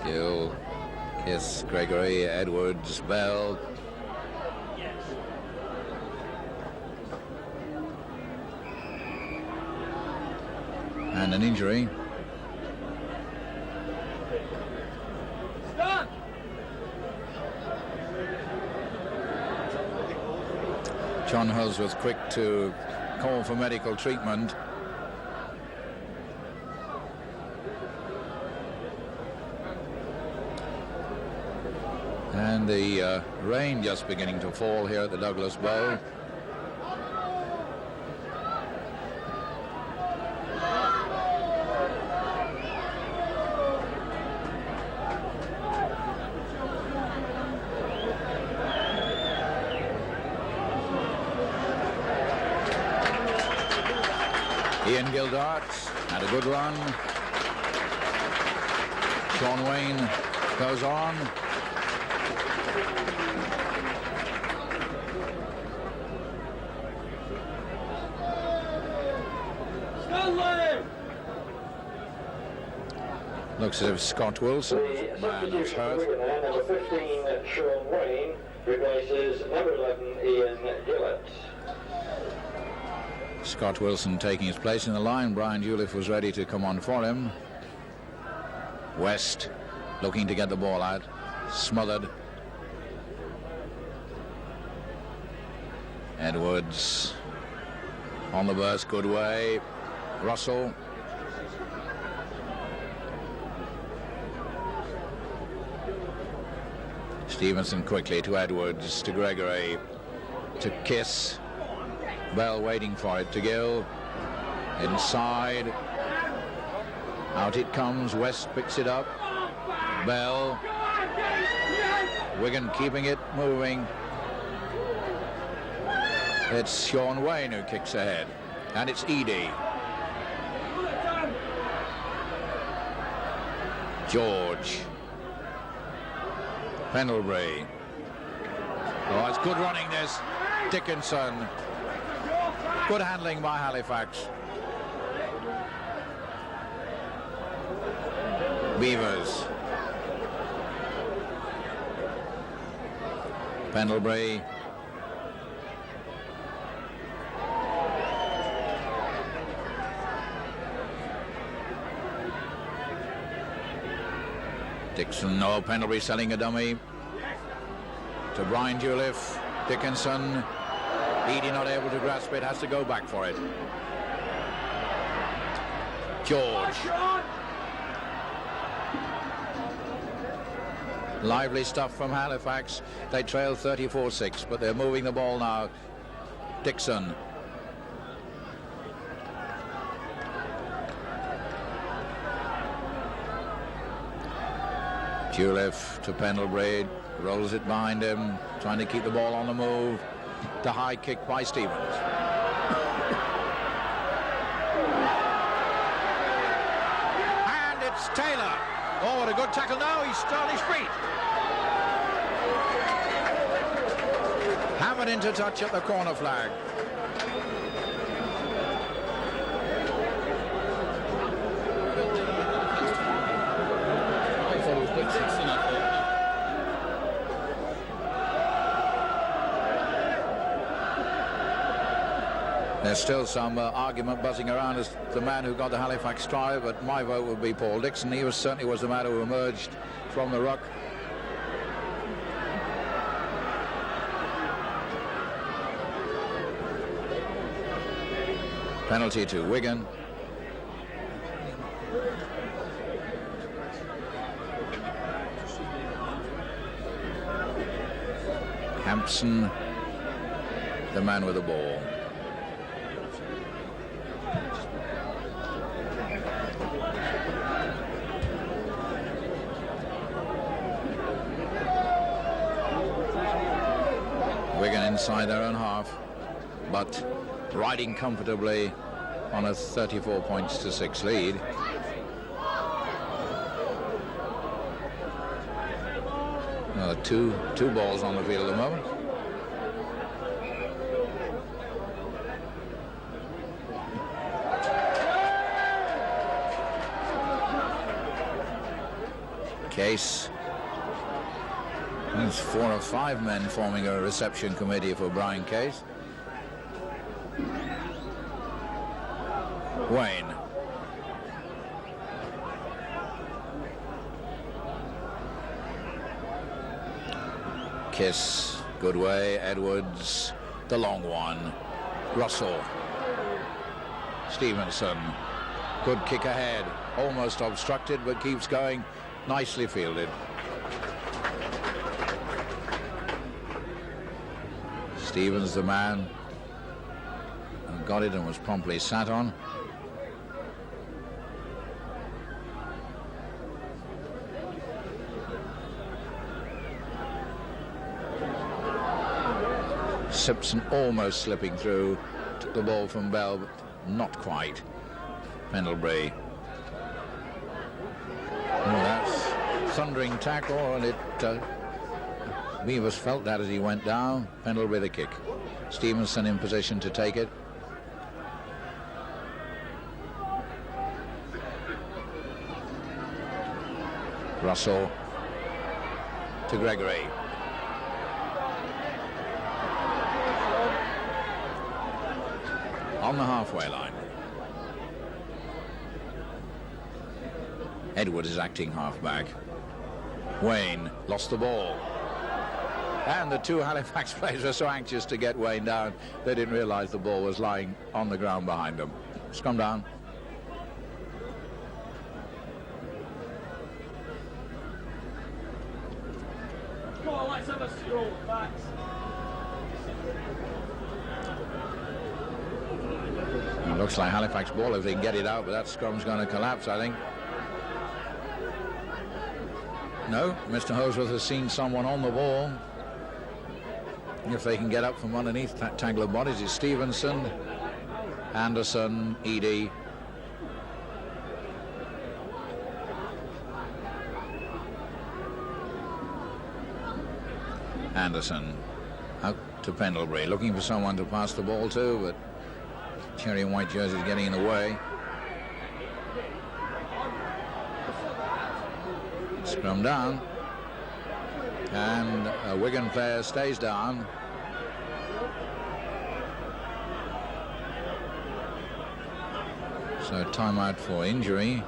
Gill, Kiss, Gregory, Edwards, Bell. And an injury. John Hulls was quick to call for medical treatment. And the rain just beginning to fall here at the Douglas Bowl. Ian Gildart had a good run. Sean Wayne goes on. Looks as if Scott Wilson, man who's hurt. Number 15, Sean Wayne, replaces number 11, Ian Gillett. Scott Wilson taking his place in the line. Brian Juliff was ready to come on for him. West looking to get the ball out. Smothered. Edwards on the burst, good way. Russell. Stevenson quickly to Edwards, to Gregory, to Kiss. Bell waiting for it, to Gill. Inside. Out it comes. West picks it up. Bell. Wigan keeping it moving. It's Sean Wayne who kicks ahead. And it's Eadie. George. Pendlebury. Oh, it's good running this. Dickinson. Good handling by Halifax. Beavers. Pendlebury. Dixon, no, Pendlebury selling a dummy. To Brian Juliff. Dickinson. Eadie not able to grasp it, has to go back for it. George. Lively stuff from Halifax. They trail 34-6, but they're moving the ball now. Dixon. Juliff to Pendlebury, rolls it behind him, trying to keep the ball on the move. The high kick by Stevens. And it's Taylor. Oh, what a good tackle now. He's still on his feet. Hammered into touch at the corner flag. There's still some argument buzzing around as the man who got the Halifax try, but my vote would be Paul Dixon. He certainly was the man who emerged from the ruck. Penalty to Wigan. Hampson, the man with the ball. Wigan inside their own half, but riding comfortably on a 34 points to 6 lead. Two balls on the field at the moment. Case. There's 4 or 5 men forming a reception committee for Brian Case. Wayne. Kiss, good way, Edwards, the long one, Russell, Stevenson, good kick ahead, almost obstructed but keeps going, nicely fielded. Stevens, the man, got it and was promptly sat on. Simpson almost slipping through, took the ball from Bell, but not quite. Pendlebury. Oh, that's thundering tackle, and it Beavers felt that as he went down. Pendlebury the kick. Stevenson in position to take it. Russell to Gregory. On the halfway line. Edwards is acting halfback. Wayne lost the ball. And the 2 Halifax players were so anxious to get Wayne down, they didn't realise the ball was lying on the ground behind them. Scrum down. Come on, let's have a stroll, Max. It looks like Halifax ball if they can get it out, but that scrum's going to collapse, I think. No, Mr. Holsworth has seen someone on the ball. If they can get up from underneath that tangle of bodies, it's Stevenson, Anderson, Eadie. Anderson out to Pendlebury, looking for someone to pass the ball to, but cherry and white jersey is getting in the way. Scrum down, and a Wigan player stays down. So timeout for injury.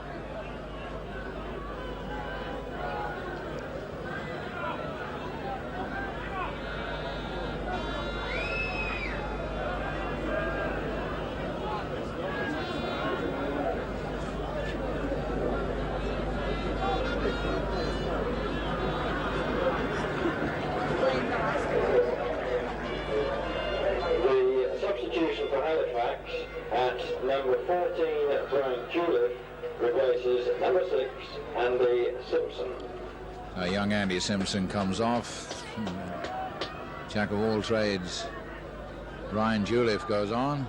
Simpson comes off. Jack of all trades, Ryan Juliff goes on.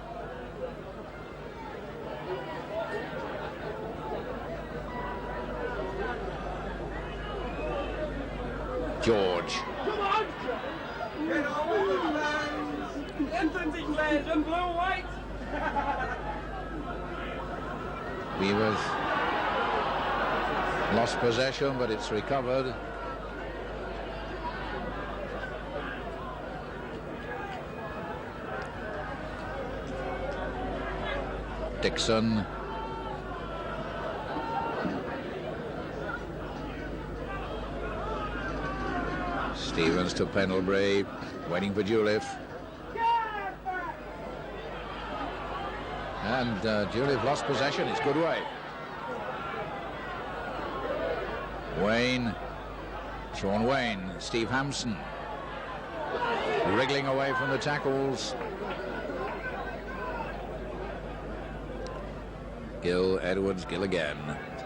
George. Come on! Get on with the fans! Intrinsic players in blue-white! Beavers lost possession, but it's recovered. Dixon. Stevens to Pendlebury, waiting for Juliff. And Juliff lost possession. It's good way. Wayne, Sean Wayne, Steve Hampson. wriggling away from the tackles. Gill, Edwards, Gill again.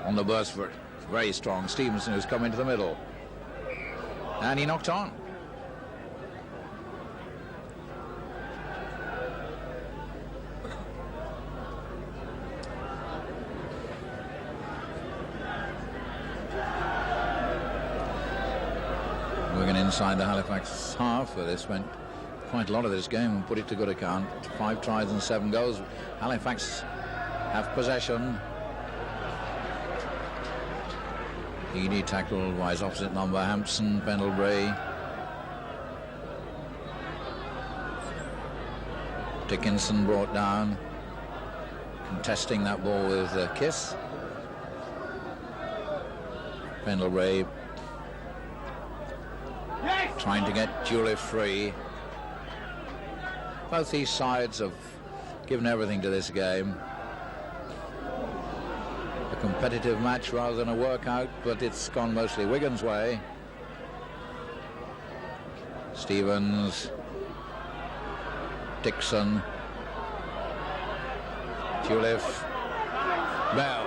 On the burst, very strong. Stevenson, who's come into the middle. And he knocked on. Wigan inside the Halifax half, where they spent quite a lot of this game and put it to good account. 5 tries and 7 goals. Halifax have possession. Eadie tackled wise opposite number. Hampson, Pendlebury. Dickinson brought down, contesting that ball with Kiss. Pendlebury trying to get Julie free. Both these sides have given everything to this game. A competitive match rather than a workout, but it's gone mostly Wigan's way. Stevens, Dixon, Tulif, Bell.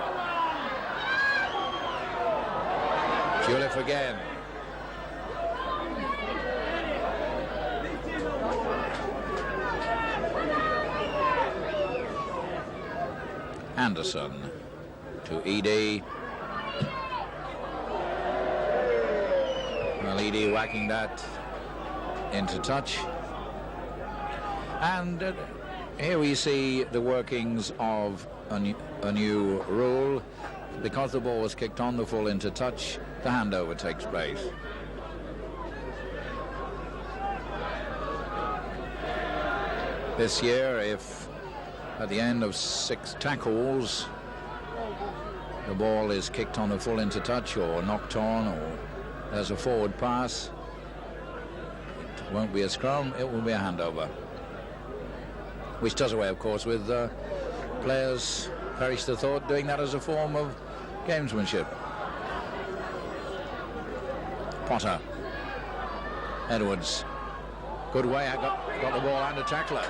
Tulif again. Anderson to Eadie. Well, Eadie whacking that into touch. And here we see the workings of a new rule. Because the ball was kicked on the full into touch, the handover takes place. This year, if at the end of 6 tackles the ball is kicked on the full into touch or knocked on, or there's a forward pass, it won't be a scrum, it will be a handover. Which does away, of course, with players, perish the thought, doing that as a form of gamesmanship. Potter. Edwards. Good way, got the ball and a tackler.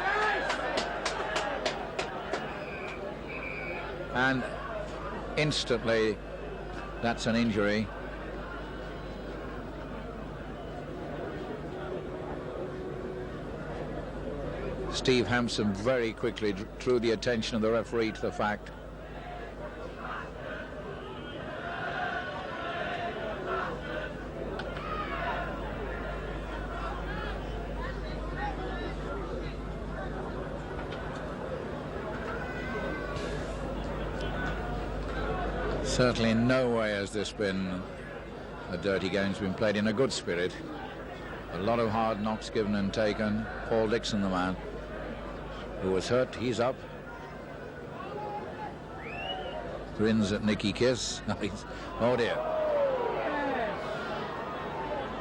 And instantly, that's an injury. Steve Hampson very quickly drew the attention of the referee to the fact certainly in no way has this been a dirty game. It's been played in a good spirit. A lot of hard knocks given and taken. Paul Dixon, the man who was hurt, he's up. Grins at Nicky Kiss. Oh dear.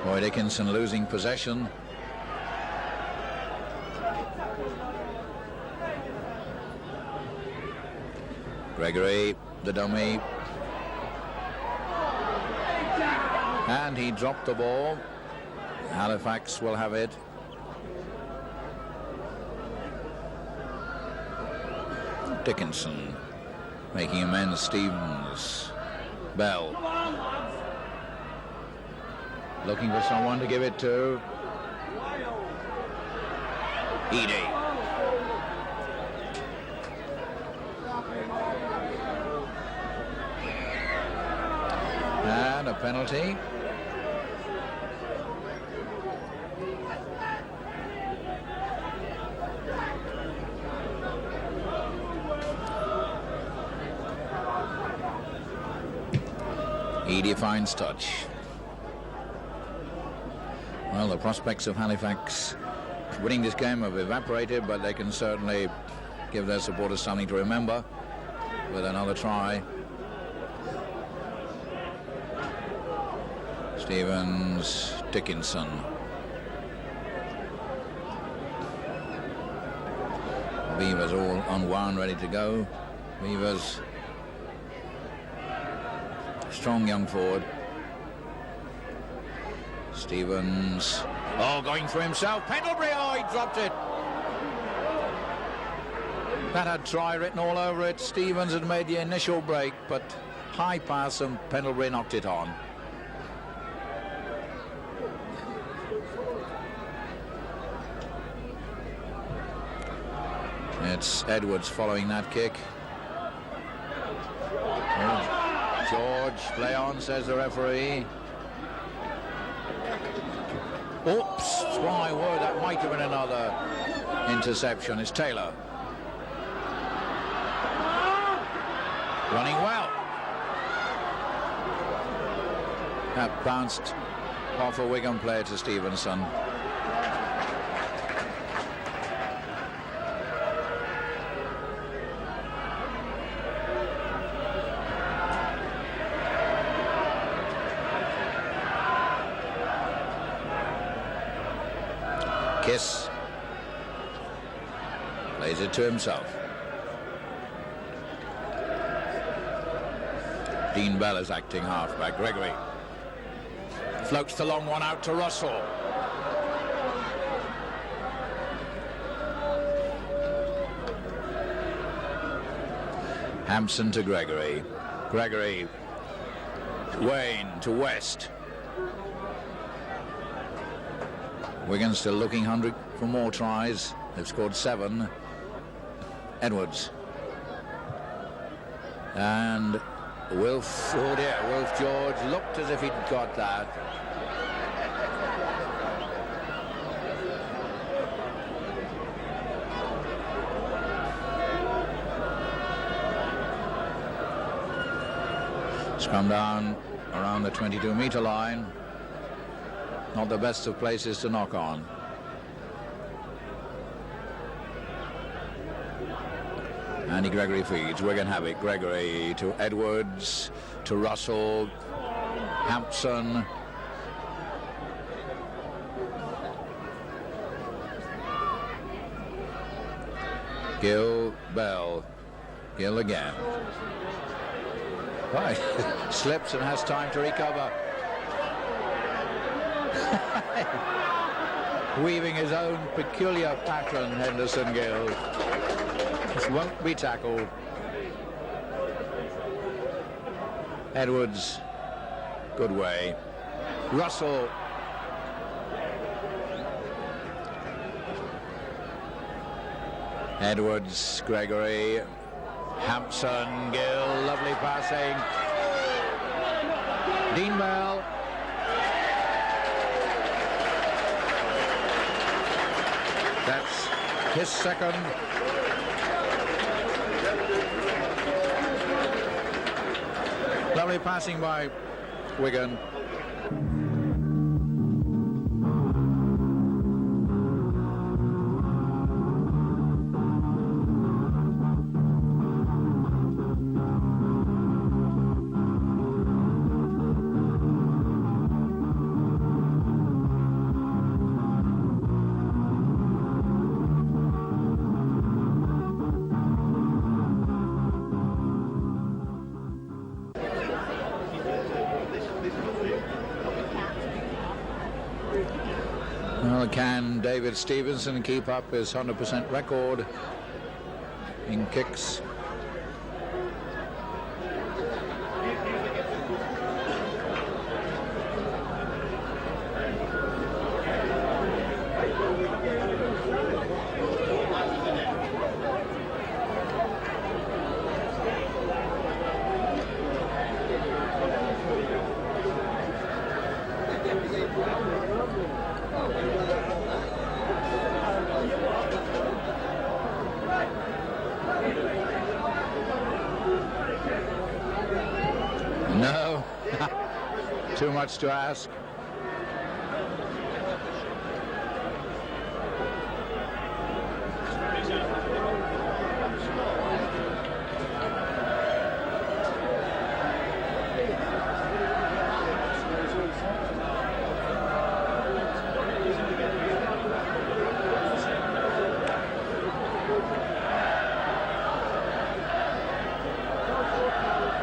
Roy Dickinson losing possession. Gregory, the dummy. And he dropped the ball. Halifax will have it. Dickinson making amends. Stevens. Bell looking for someone to give it to. Eadie. And a penalty. Eadie finds touch. Well, the prospects of Halifax winning this game have evaporated, but they can certainly give their supporters something to remember with another try. Stevens, Dickinson. Beavers all unwound, ready to go. Beavers, strong young forward. Stevens Oh, going through himself. Pendlebury, oh, he dropped it. That had try written all over it. Stevens had made the initial break, but high pass and Pendlebury knocked it on. It's Edwards following that kick. Oh, George, play on, says the referee. Oops, my word, that might have been another interception. It's Taylor. Running well. That bounced off a Wigan player to Stevenson. Kiss plays it to himself. Dean Bell is acting halfback. Gregory floats the long one out to Russell. Hampson to Gregory. Gregory, Wayne to West. Wigan still looking hungry for more tries. They've scored 7. Edwards. And Wilf, oh dear, Wilf George looked as if he'd got that. Scrum down around the 22-meter line. Not the best of places to knock on. Andy Gregory feeds. Wigan have it. Gregory to Edwards, to Russell, Hampson. Gill, Bell. Gill again. Right. Slips and has time to recover. Weaving his own peculiar pattern, Henderson Gill. This won't be tackled. Edwards, good way. Russell. Edwards, Gregory, Hampson, Gill, lovely passing. Dean Bell. That's his second. Lovely passing by Wigan. Well, can David Stevenson keep up his 100% record in kicks? No, too much to ask.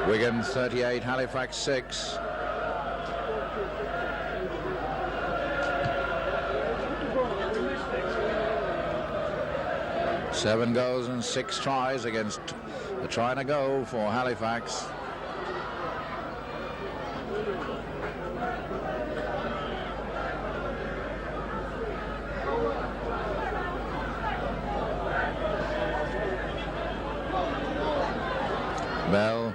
Wigan 38, Halifax 6. 7 goals and 6 tries against the trying to go for Halifax. Bell.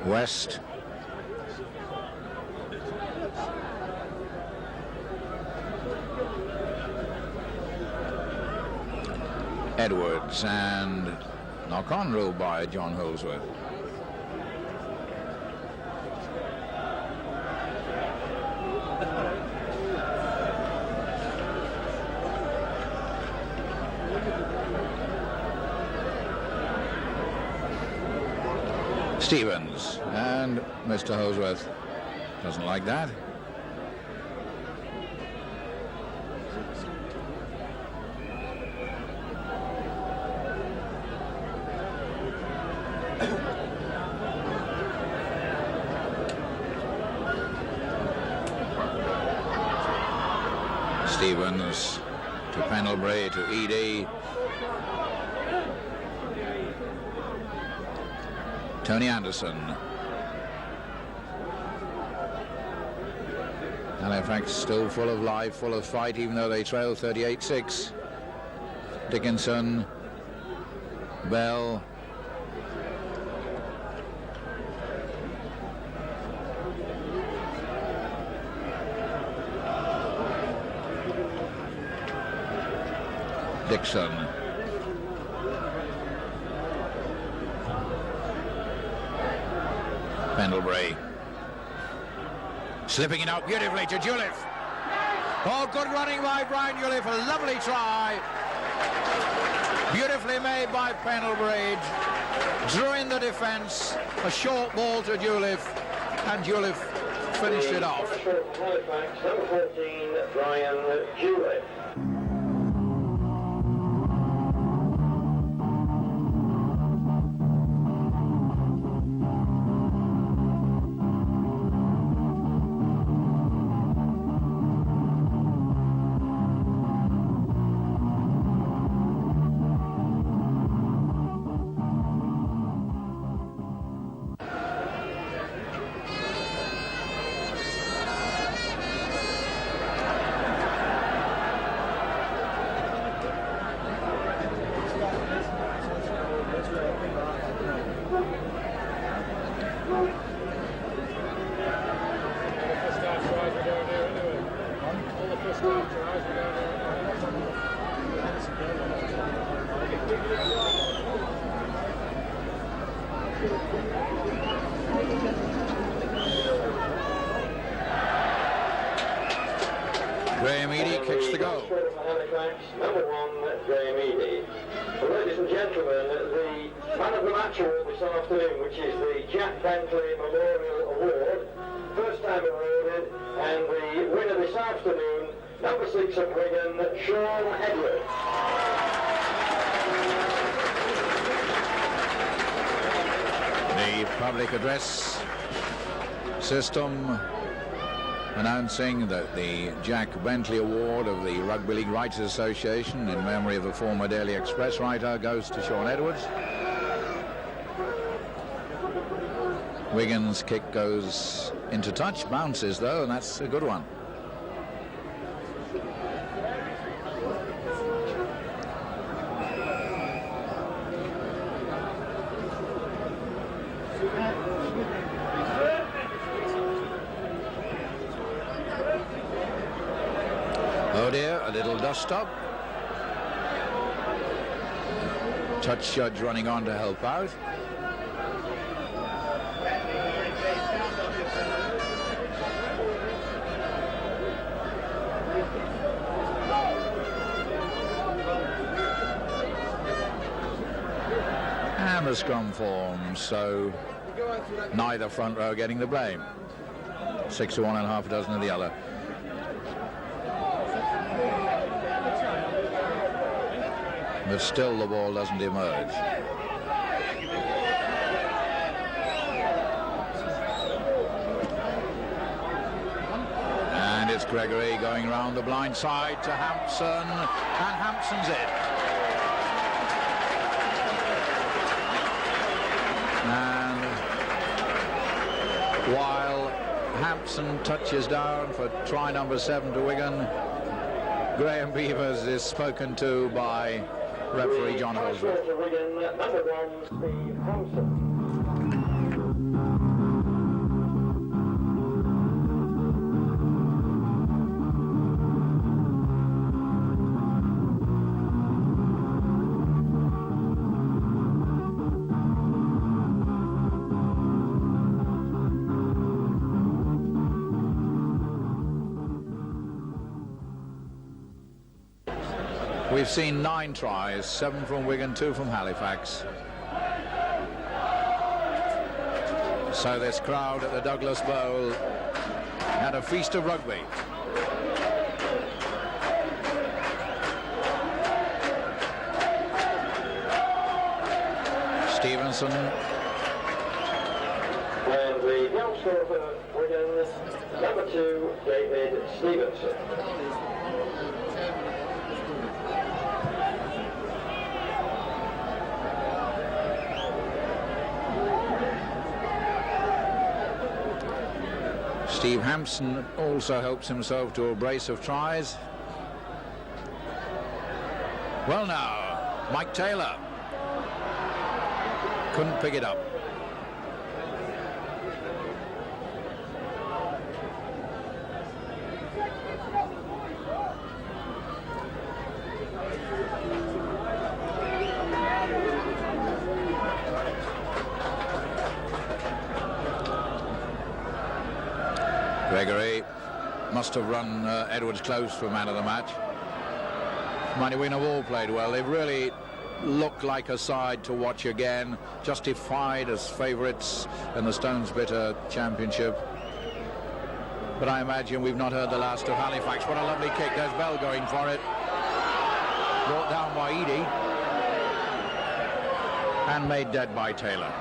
West. Edwards, and knock-on rule by John Holsworth. Stevens, and Mr. Holsworth doesn't like that. Stevens to Pendlebury to Edie. Tony Anderson. Halifax still full of life, full of fight, even though they trail 38-6. Dickinson. Bell. Dixon. Pendlebury. Slipping it out beautifully to Juliff. Oh, good running by Brian Juliff. A lovely try. Beautifully made by Pendlebury. Drew in the defence. A short ball to Juliff. And Juliff finished it off. Halifax, number 14, Brian Juliff. Graham Edie kicks the goal. Number 1, Graham Edie. Well, ladies and gentlemen, the man of the match award this afternoon, which is the Jack Bentley Memorial Award, first time awarded, and the winner this afternoon, number 6 of Wigan, Sean Edwards. The public address system announcing that the Jack Bentley Award of the Rugby League Writers Association in memory of the former Daily Express writer goes to Sean Edwards. Wigan's kick goes into touch, bounces though, and that's a good one. Oh dear, a little dust up. Touch judge running on to help out. And the scrum forms, so neither front row getting the blame. 6 to 1 and half a dozen of the other. But still the ball doesn't emerge. And Here's Gregory going round the blind side to Hampson, and Hampson's in. And while Hampson touches down for try number 7 to Wigan, Graham Beavers is spoken to by referee John Holsworth. Number 1, Steve Hampson. We've seen 9 tries, 7 from Wigan, 2 from Halifax. So this crowd at the Douglas Bowl had a feast of rugby. Stevenson. And the goal scorer for Wigan, number 2, David Stevenson. Steve Hampson also helps himself to a brace of tries. Well now, Mike Taylor couldn't pick it up. Gregory must have run Edwards close for man of the match. Mind you, Wigan have all played well. They've really looked like a side to watch again, justified as favourites in the Stones Bitter Championship. But I imagine we've not heard the last of Halifax. What a lovely kick. There's Bell going for it. Brought down by Eadie. And made dead by Taylor.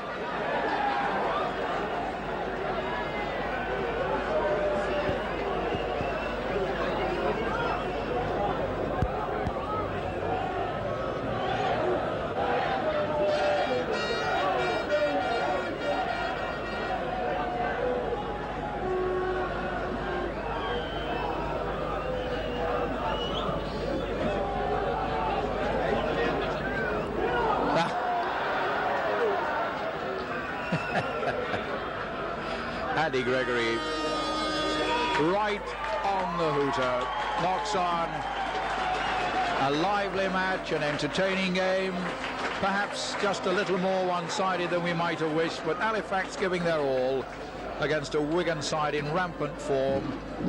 Andy Gregory right on the hooter, knocks on a lively match, an entertaining game, perhaps just a little more one-sided than we might have wished, but Halifax giving their all against a Wigan side in rampant form.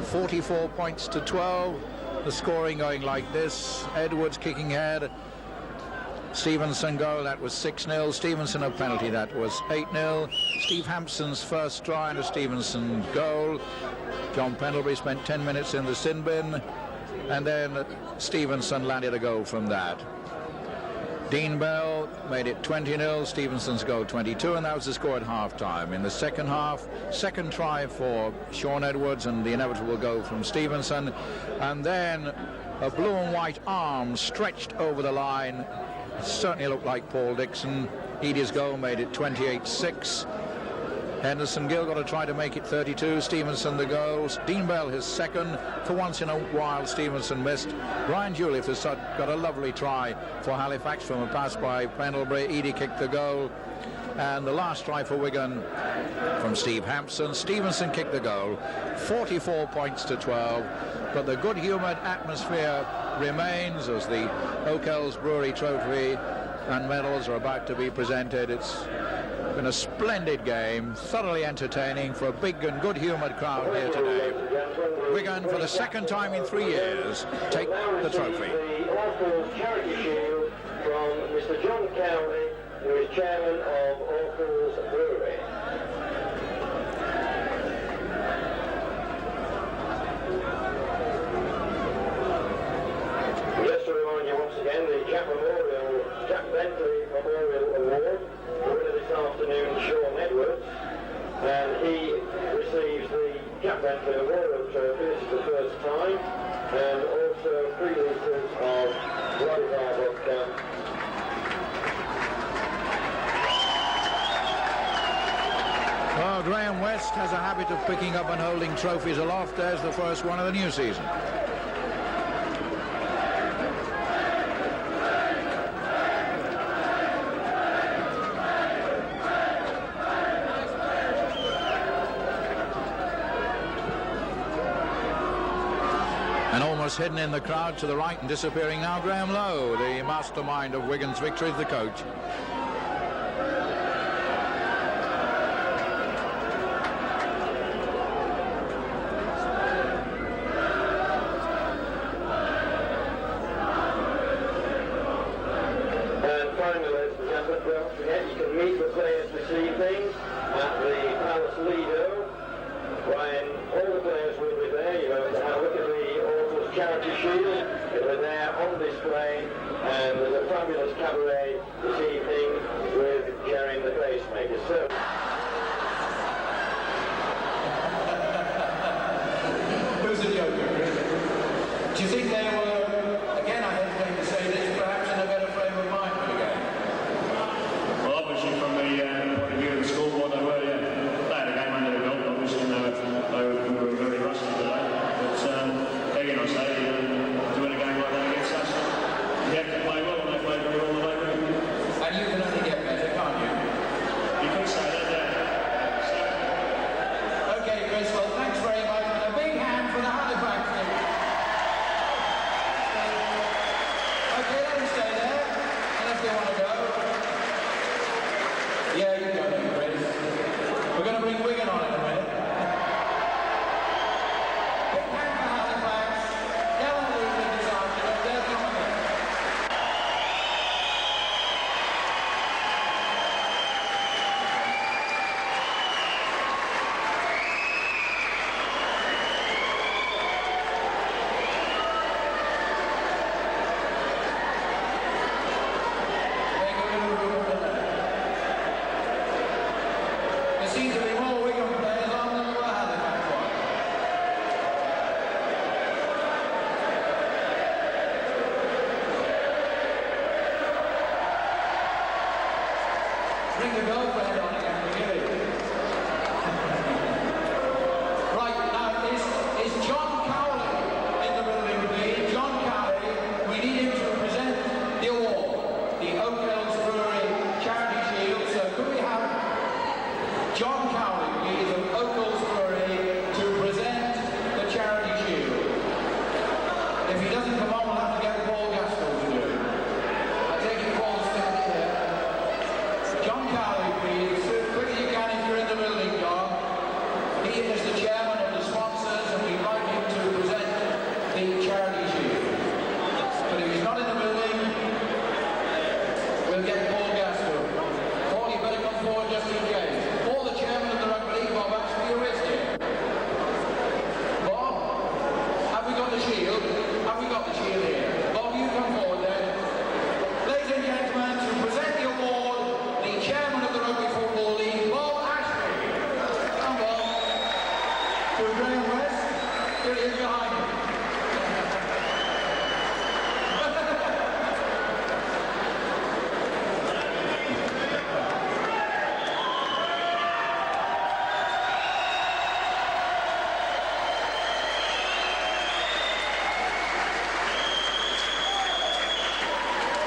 44 points to 12, the scoring going like this. Edwards kicking head, Stevenson goal, that was 6-0. Stevenson a penalty, that was 8-0. Steve Hampson's first try and a Stevenson goal. John Pendlebury spent 10 minutes in the sin bin, and then Stevenson landed a goal from that. Dean Bell made it 20-0, Stevenson's goal 22, and that was the score at half-time. In the second half, second try for Sean Edwards and the inevitable goal from Stevenson, and then a blue and white arm stretched over the line. Certainly looked like Paul Dixon. Edie's goal made it 28-6. Henderson Gill got to try to make it 32. Stevenson the goals. Dean Bell his second. For once in a while Stevenson missed. Ryan Juliff has got a lovely try for Halifax from a pass by Pendlebury. Edie kicked the goal. And the last try for Wigan from Steve Hampson. Stevenson kicked the goal. 44 points to 12. But the good-humoured atmosphere remains as the O'Kell's Brewery Trophy and medals are about to be presented. It's been a splendid game, thoroughly entertaining for a big and good-humoured crowd here today. Wigan, for the second time in 3 years, take the trophy. The Oracles Charity Shield from Mr. John Cowley, who is chairman of Oracles Brewery. Just to remind you once again, the Jack Bentley Memorial Award, the winner this afternoon, Sean Edwards, and he receives the Jack Bentley Memorial Trophy. This is the first time. And also 3 litres of Vladimir vodka. Well, Graham West has a habit of picking up and holding trophies aloft as the first one of the new season. And almost hidden in the crowd to the right and disappearing now, Graham Lowe, the mastermind of Wigan's victories, the coach. And finally, ladies and gentlemen, don't forget you can meet the players this evening at the Palace Lido. When all the players will be there, you know, to have a look at the Autos Charity Shield. It'll be there on display, and there's a fabulous cabaret this evening with Jerry the Pacemaker. So. Who's the joker? Do you think they were, again I hesitate to say this, perhaps in a better frame of mind for the game? Well, obviously from the point of view of the scoreboard, they were, yeah. They had a game under the belt, obviously, they were very rusty today. But, again, I say, to win a game like that against us, you have to play well, and they played very well the way around. And you can only get better, can't you? You could say that, yeah. Okay, Chris, well, thanks very much, and a big hand for the Halifax team. Okay, let them stay there, unless they want to go. Yeah, you go then, Chris. We're going to bring Wigan on in a minute. Big hand for Halifax. Gallant movement this afternoon. They're coming in. Make a little room for that. There seems to be more Wigan players on than there were Halifax ones. Bring the girlfriend on again, really. Right, now is John Cowley in the building, please? John Cowley, we need him to present the award, the Oak Hills Brewery Charity Shield. So could we have John Cowley, please, of Oak Hills Brewery, to present the Charity Shield? If he doesn't come on, we'll have to get Paul Gaskell to do it. I take it Paul's still here. John Cowley, please, as quick as you can if you're in the building, John. He is the chairman of the sponsors, and we'd like him to present the Charity Shield. But if he's not in the building, we'll get Paul Gaskell. Paul, you better come forward just in case. Paul, the chairman of the Rugby League, Bob Ashby, you're with you. Bob, have we got the shield? Have we got the shield here? Bob, you come forward then. Ladies and gentlemen, to present the award, the chairman of the Rugby Football League, Bob Ashby. Come on. To Graham West, here he is behind him.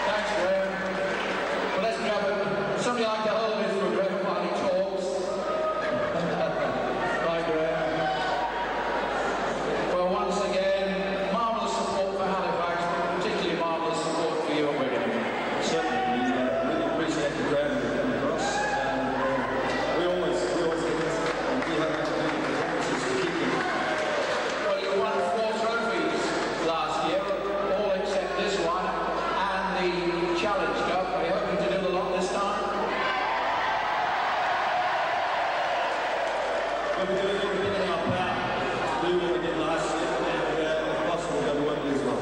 Thanks, Graham. Well, let's grab it. Somebody like to hold this for Graham while he talks. Right, Graham. Well, once again, marvellous support for Halifax, but particularly marvellous support for you at Wigan. Certainly, we really appreciate the ground we've come across. We always get this, and we have to do the performances to keep them. Well, you won 4 trophies last year, all except this one, and the Challenge Cup. Are you hoping to do a lot this time? But we're doing everything in our power to do what we did last year, and if possible, go to Wembley as well.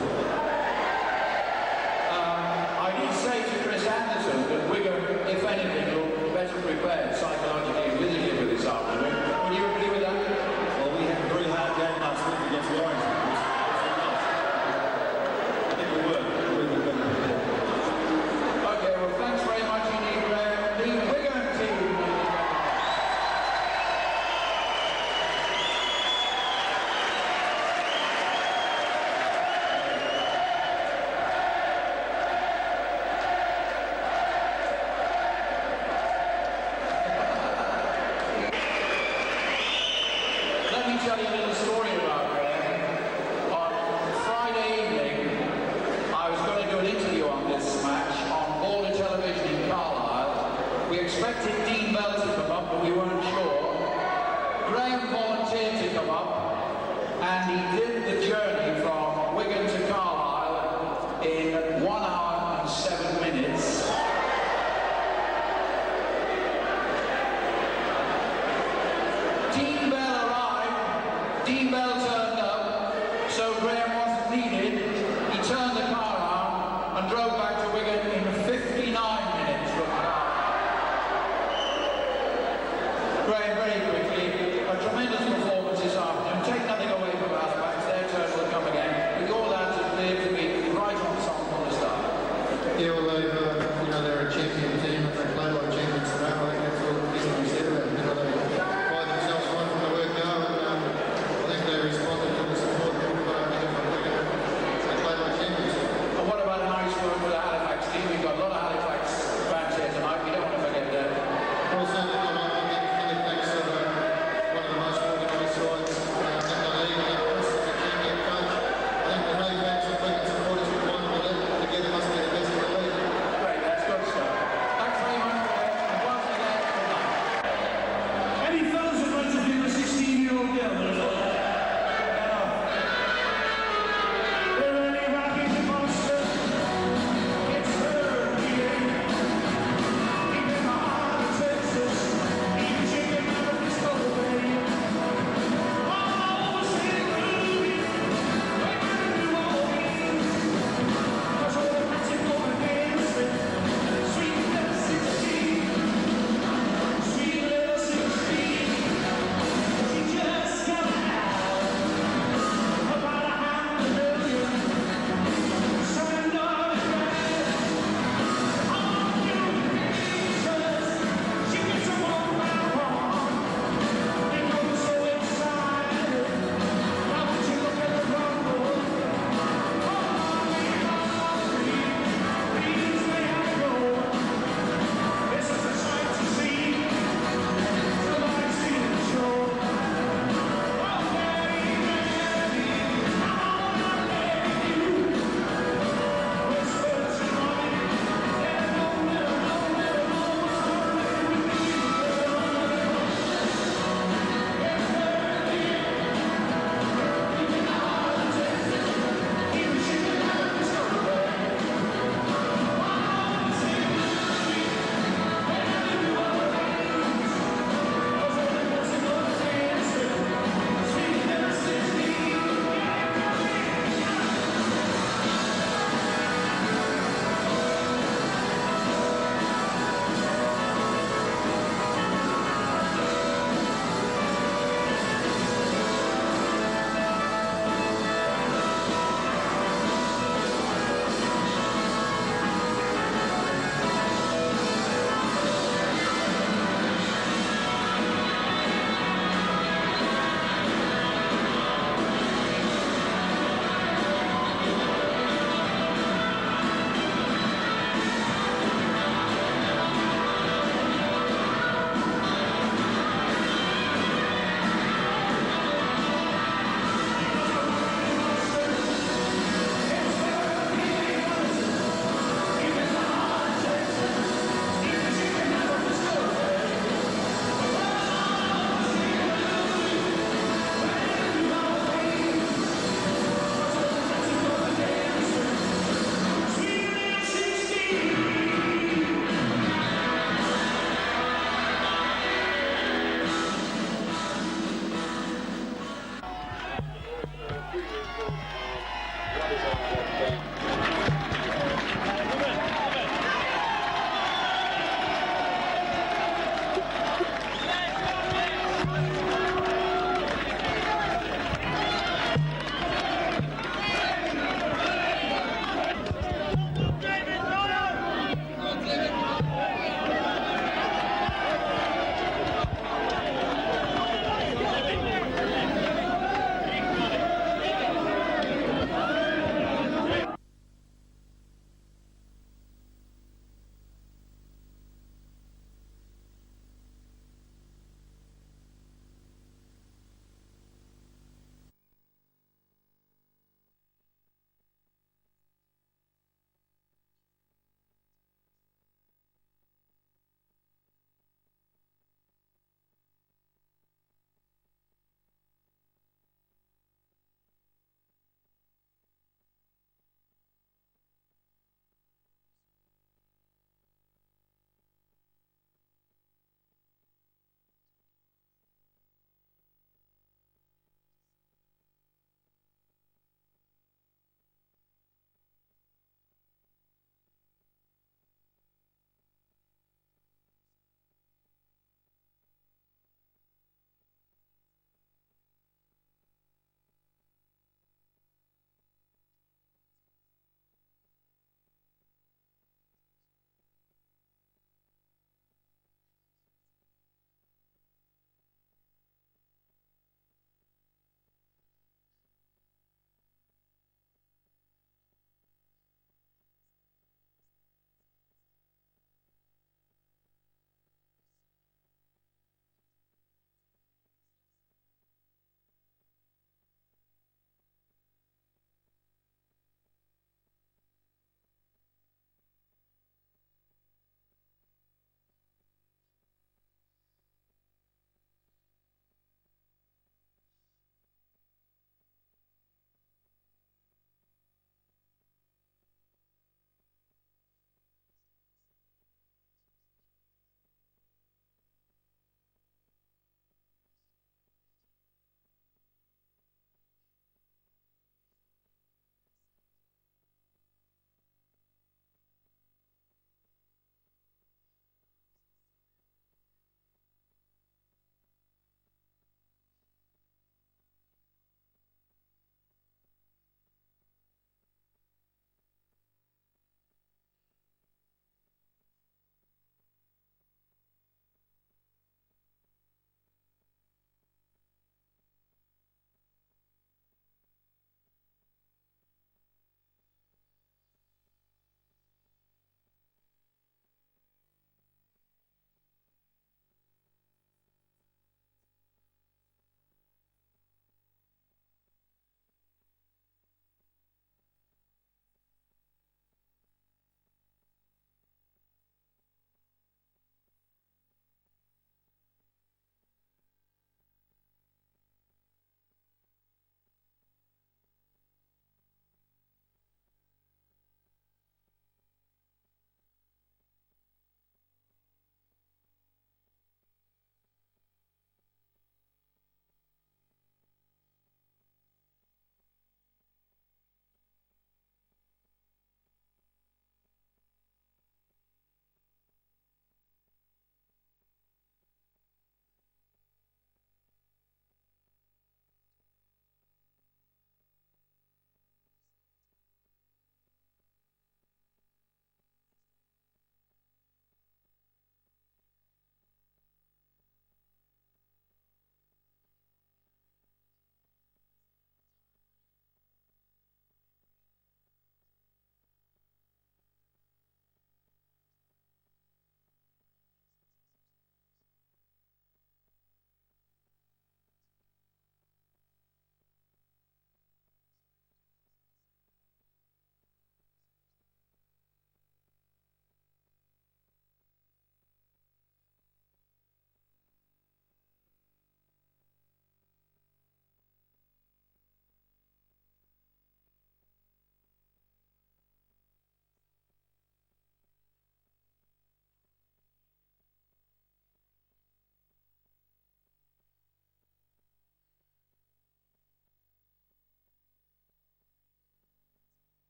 I did say to Chris Anderson that Wigan, if anything, look better prepared psychologically and physically for this afternoon. Would you agree with that? Well, we have very tell you a little story about Graham. On Friday evening, I was going to do an interview on this match on Border Television in Carlisle. We expected Dean Bell to come up, but we weren't sure. Graham volunteered to come up, and he did the journey from Wigan to Carlisle in 1 hour and 7 minutes. Dean Bell arrived, Dean Bell turned up, so Graham wasn't needed. He turned the car around and drove back to Wigan in 59 minutes from Graham, very quickly, a tremendous performance this afternoon. Take nothing away from Halifax, their turn will come again. With all that, it appeared to be right on song from the start. Yeah, well, they're a champion team and they play like champions and that. I think that's all that needs to be said about them. They buy themselves right from the word go, and I think they responded to the support from Wigan. They play like champions. And what about a nice word for the Halifax team? We've got a lot of Halifax fans here tonight. We don't want to forget that. Well, certainly, I think Halifax are one of the most organised sides in the league. And Chris is a champion coach. I think the Halifax and Wigan supporters would want to let them together must be the best in the league. Great, that's good stuff. Thanks very much, Graham. And once again, good night. Any fellas would like to do a 16-year-old girl?